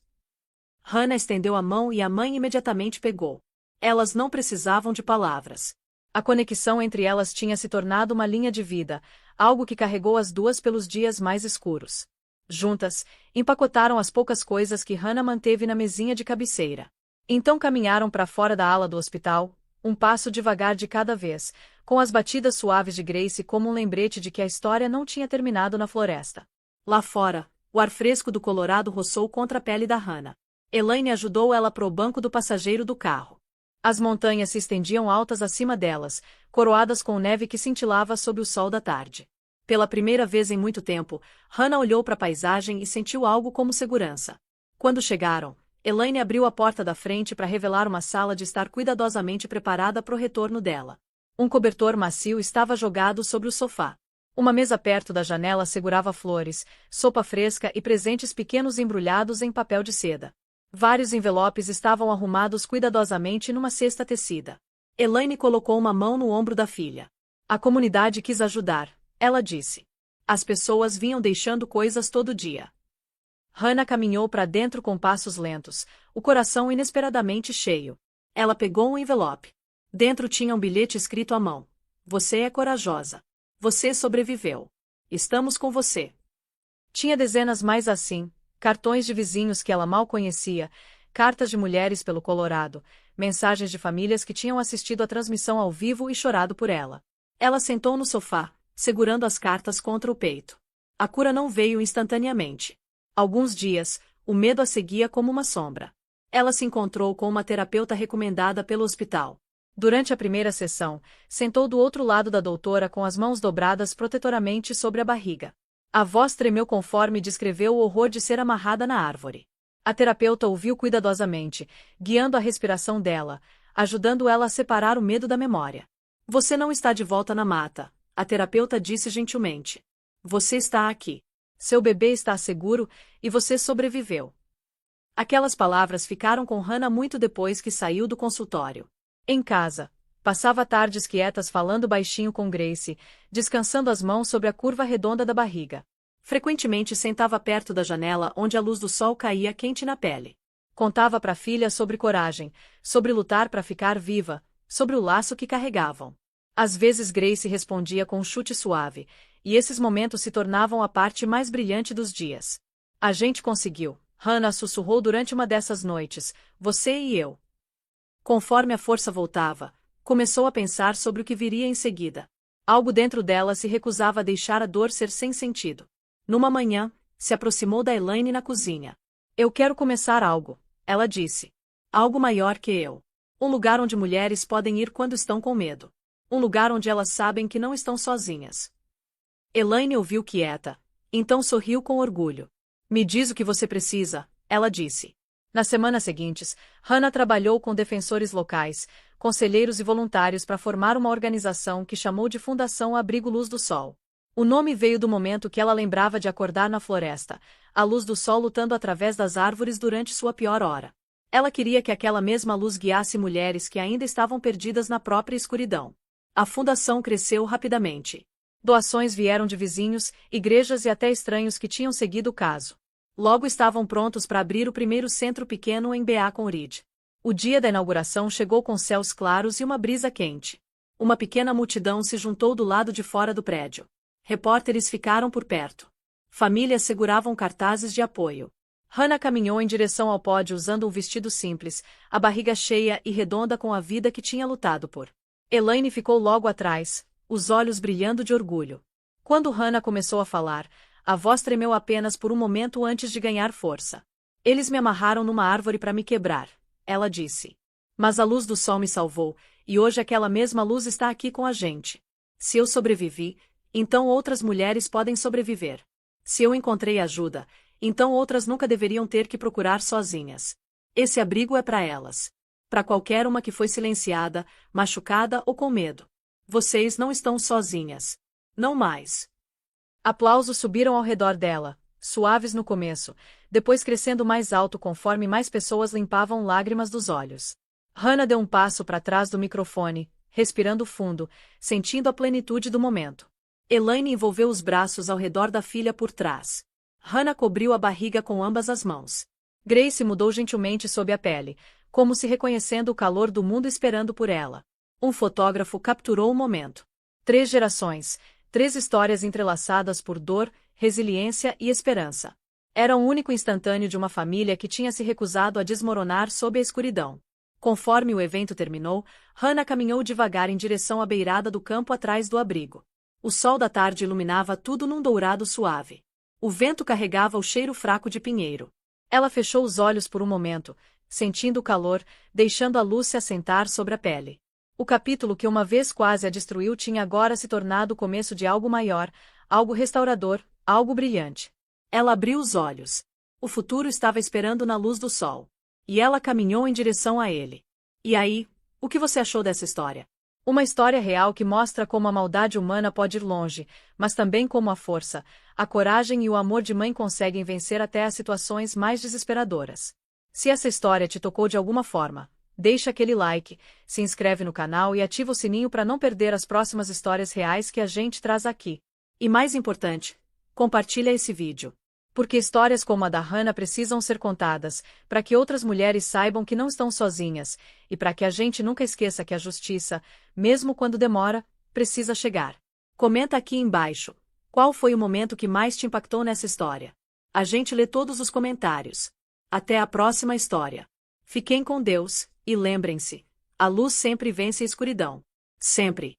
Hannah estendeu a mão e a mãe imediatamente pegou. Elas não precisavam de palavras. A conexão entre elas tinha se tornado uma linha de vida, algo que carregou as duas pelos dias mais escuros. Juntas, empacotaram as poucas coisas que Hannah manteve na mesinha de cabeceira. Então caminharam para fora da ala do hospital, um passo devagar de cada vez, com as batidas suaves de Grace como um lembrete de que a história não tinha terminado na floresta. Lá fora, o ar fresco do Colorado roçou contra a pele da Hannah. Elaine ajudou ela pro banco do passageiro do carro. As montanhas se estendiam altas acima delas, coroadas com neve que cintilava sob o sol da tarde. Pela primeira vez em muito tempo, Hannah olhou para a paisagem e sentiu algo como segurança. Quando chegaram, Elaine abriu a porta da frente para revelar uma sala de estar cuidadosamente preparada para o retorno dela. Um cobertor macio estava jogado sobre o sofá. Uma mesa perto da janela segurava flores, sopa fresca e presentes pequenos embrulhados em papel de seda. Vários envelopes estavam arrumados cuidadosamente numa cesta tecida. Elaine colocou uma mão no ombro da filha. A comunidade quis ajudar, ela disse. As pessoas vinham deixando coisas todo dia. Hannah caminhou para dentro com passos lentos, o coração inesperadamente cheio. Ela pegou um envelope. Dentro tinha um bilhete escrito à mão. Você é corajosa. Você sobreviveu. Estamos com você. Tinha dezenas mais assim, cartões de vizinhos que ela mal conhecia, cartas de mulheres pelo Colorado, mensagens de famílias que tinham assistido à transmissão ao vivo e chorado por ela. Ela sentou no sofá, segurando as cartas contra o peito. A cura não veio instantaneamente. Alguns dias, o medo a seguia como uma sombra. Ela se encontrou com uma terapeuta recomendada pelo hospital. Durante a primeira sessão, sentou do outro lado da doutora com as mãos dobradas protetoramente sobre a barriga. A voz tremeu conforme descreveu o horror de ser amarrada na árvore. A terapeuta ouviu cuidadosamente, guiando a respiração dela, ajudando ela a separar o medo da memória. Você não está de volta na mata, a terapeuta disse gentilmente. Você está aqui. Seu bebê está seguro e você sobreviveu. Aquelas palavras ficaram com Hannah muito depois que saiu do consultório. Em casa, passava tardes quietas falando baixinho com Grace, descansando as mãos sobre a curva redonda da barriga. Frequentemente sentava perto da janela onde a luz do sol caía quente na pele. Contava para a filha sobre coragem, sobre lutar para ficar viva, sobre o laço que carregavam. Às vezes Grace respondia com um chute suave, e esses momentos se tornavam a parte mais brilhante dos dias. A gente conseguiu, Hannah sussurrou durante uma dessas noites, você e eu. Conforme a força voltava, começou a pensar sobre o que viria em seguida. Algo dentro dela se recusava a deixar a dor ser sem sentido. Numa manhã, se aproximou da Elaine na cozinha. Eu quero começar algo, ela disse. Algo maior que eu. Um lugar onde mulheres podem ir quando estão com medo. Um lugar onde elas sabem que não estão sozinhas. Elaine ouviu quieta, então sorriu com orgulho. Me diz o que você precisa, ela disse. Nas semanas seguintes, Hannah trabalhou com defensores locais, conselheiros e voluntários para formar uma organização que chamou de Fundação Abrigo Luz do Sol. O nome veio do momento que ela lembrava de acordar na floresta, a luz do sol lutando através das árvores durante sua pior hora. Ela queria que aquela mesma luz guiasse mulheres que ainda estavam perdidas na própria escuridão. A fundação cresceu rapidamente. Doações vieram de vizinhos, igrejas e até estranhos que tinham seguido o caso. Logo estavam prontos para abrir o primeiro centro pequeno em Beacon Ridge. O dia da inauguração chegou com céus claros e uma brisa quente. Uma pequena multidão se juntou do lado de fora do prédio. Repórteres ficaram por perto. Famílias seguravam cartazes de apoio. Hannah caminhou em direção ao pódio usando um vestido simples, a barriga cheia e redonda com a vida que tinha lutado por. Elaine ficou logo atrás, os olhos brilhando de orgulho. Quando Hannah começou a falar, a voz tremeu apenas por um momento antes de ganhar força. Eles me amarraram numa árvore para me quebrar, ela disse. Mas a luz do sol me salvou, e hoje aquela mesma luz está aqui com a gente. Se eu sobrevivi, então outras mulheres podem sobreviver. Se eu encontrei ajuda, então outras nunca deveriam ter que procurar sozinhas. Esse abrigo é para elas. Para qualquer uma que foi silenciada, machucada ou com medo. Vocês não estão sozinhas. Não mais. Aplausos subiram ao redor dela, suaves no começo, depois crescendo mais alto conforme mais pessoas limpavam lágrimas dos olhos. Hannah deu um passo para trás do microfone, respirando fundo, sentindo a plenitude do momento. Elaine envolveu os braços ao redor da filha por trás. Hannah cobriu a barriga com ambas as mãos. Grace mudou gentilmente sob a pele, como se reconhecendo o calor do mundo esperando por ela. Um fotógrafo capturou o momento. 3 gerações, 3 histórias entrelaçadas por dor, resiliência e esperança. Era um único instantâneo de uma família que tinha se recusado a desmoronar sob a escuridão. Conforme o evento terminou, Hannah caminhou devagar em direção à beirada do campo atrás do abrigo. O sol da tarde iluminava tudo num dourado suave. O vento carregava o cheiro fraco de pinheiro. Ela fechou os olhos por um momento, sentindo o calor, deixando a luz se assentar sobre a pele. O capítulo que uma vez quase a destruiu tinha agora se tornado o começo de algo maior, algo restaurador, algo brilhante. Ela abriu os olhos. O futuro estava esperando na luz do sol. E ela caminhou em direção a ele. E aí, o que você achou dessa história? Uma história real que mostra como a maldade humana pode ir longe, mas também como a força, a coragem e o amor de mãe conseguem vencer até as situações mais desesperadoras. Se essa história te tocou de alguma forma, deixa aquele like, se inscreve no canal e ativa o sininho para não perder as próximas histórias reais que a gente traz aqui. E mais importante, compartilha esse vídeo. Porque histórias como a da Hannah precisam ser contadas, para que outras mulheres saibam que não estão sozinhas, e para que a gente nunca esqueça que a justiça, mesmo quando demora, precisa chegar. Comenta aqui embaixo. Qual foi o momento que mais te impactou nessa história? A gente lê todos os comentários. Até a próxima história. Fiquem com Deus, e lembrem-se, a luz sempre vence a escuridão. Sempre.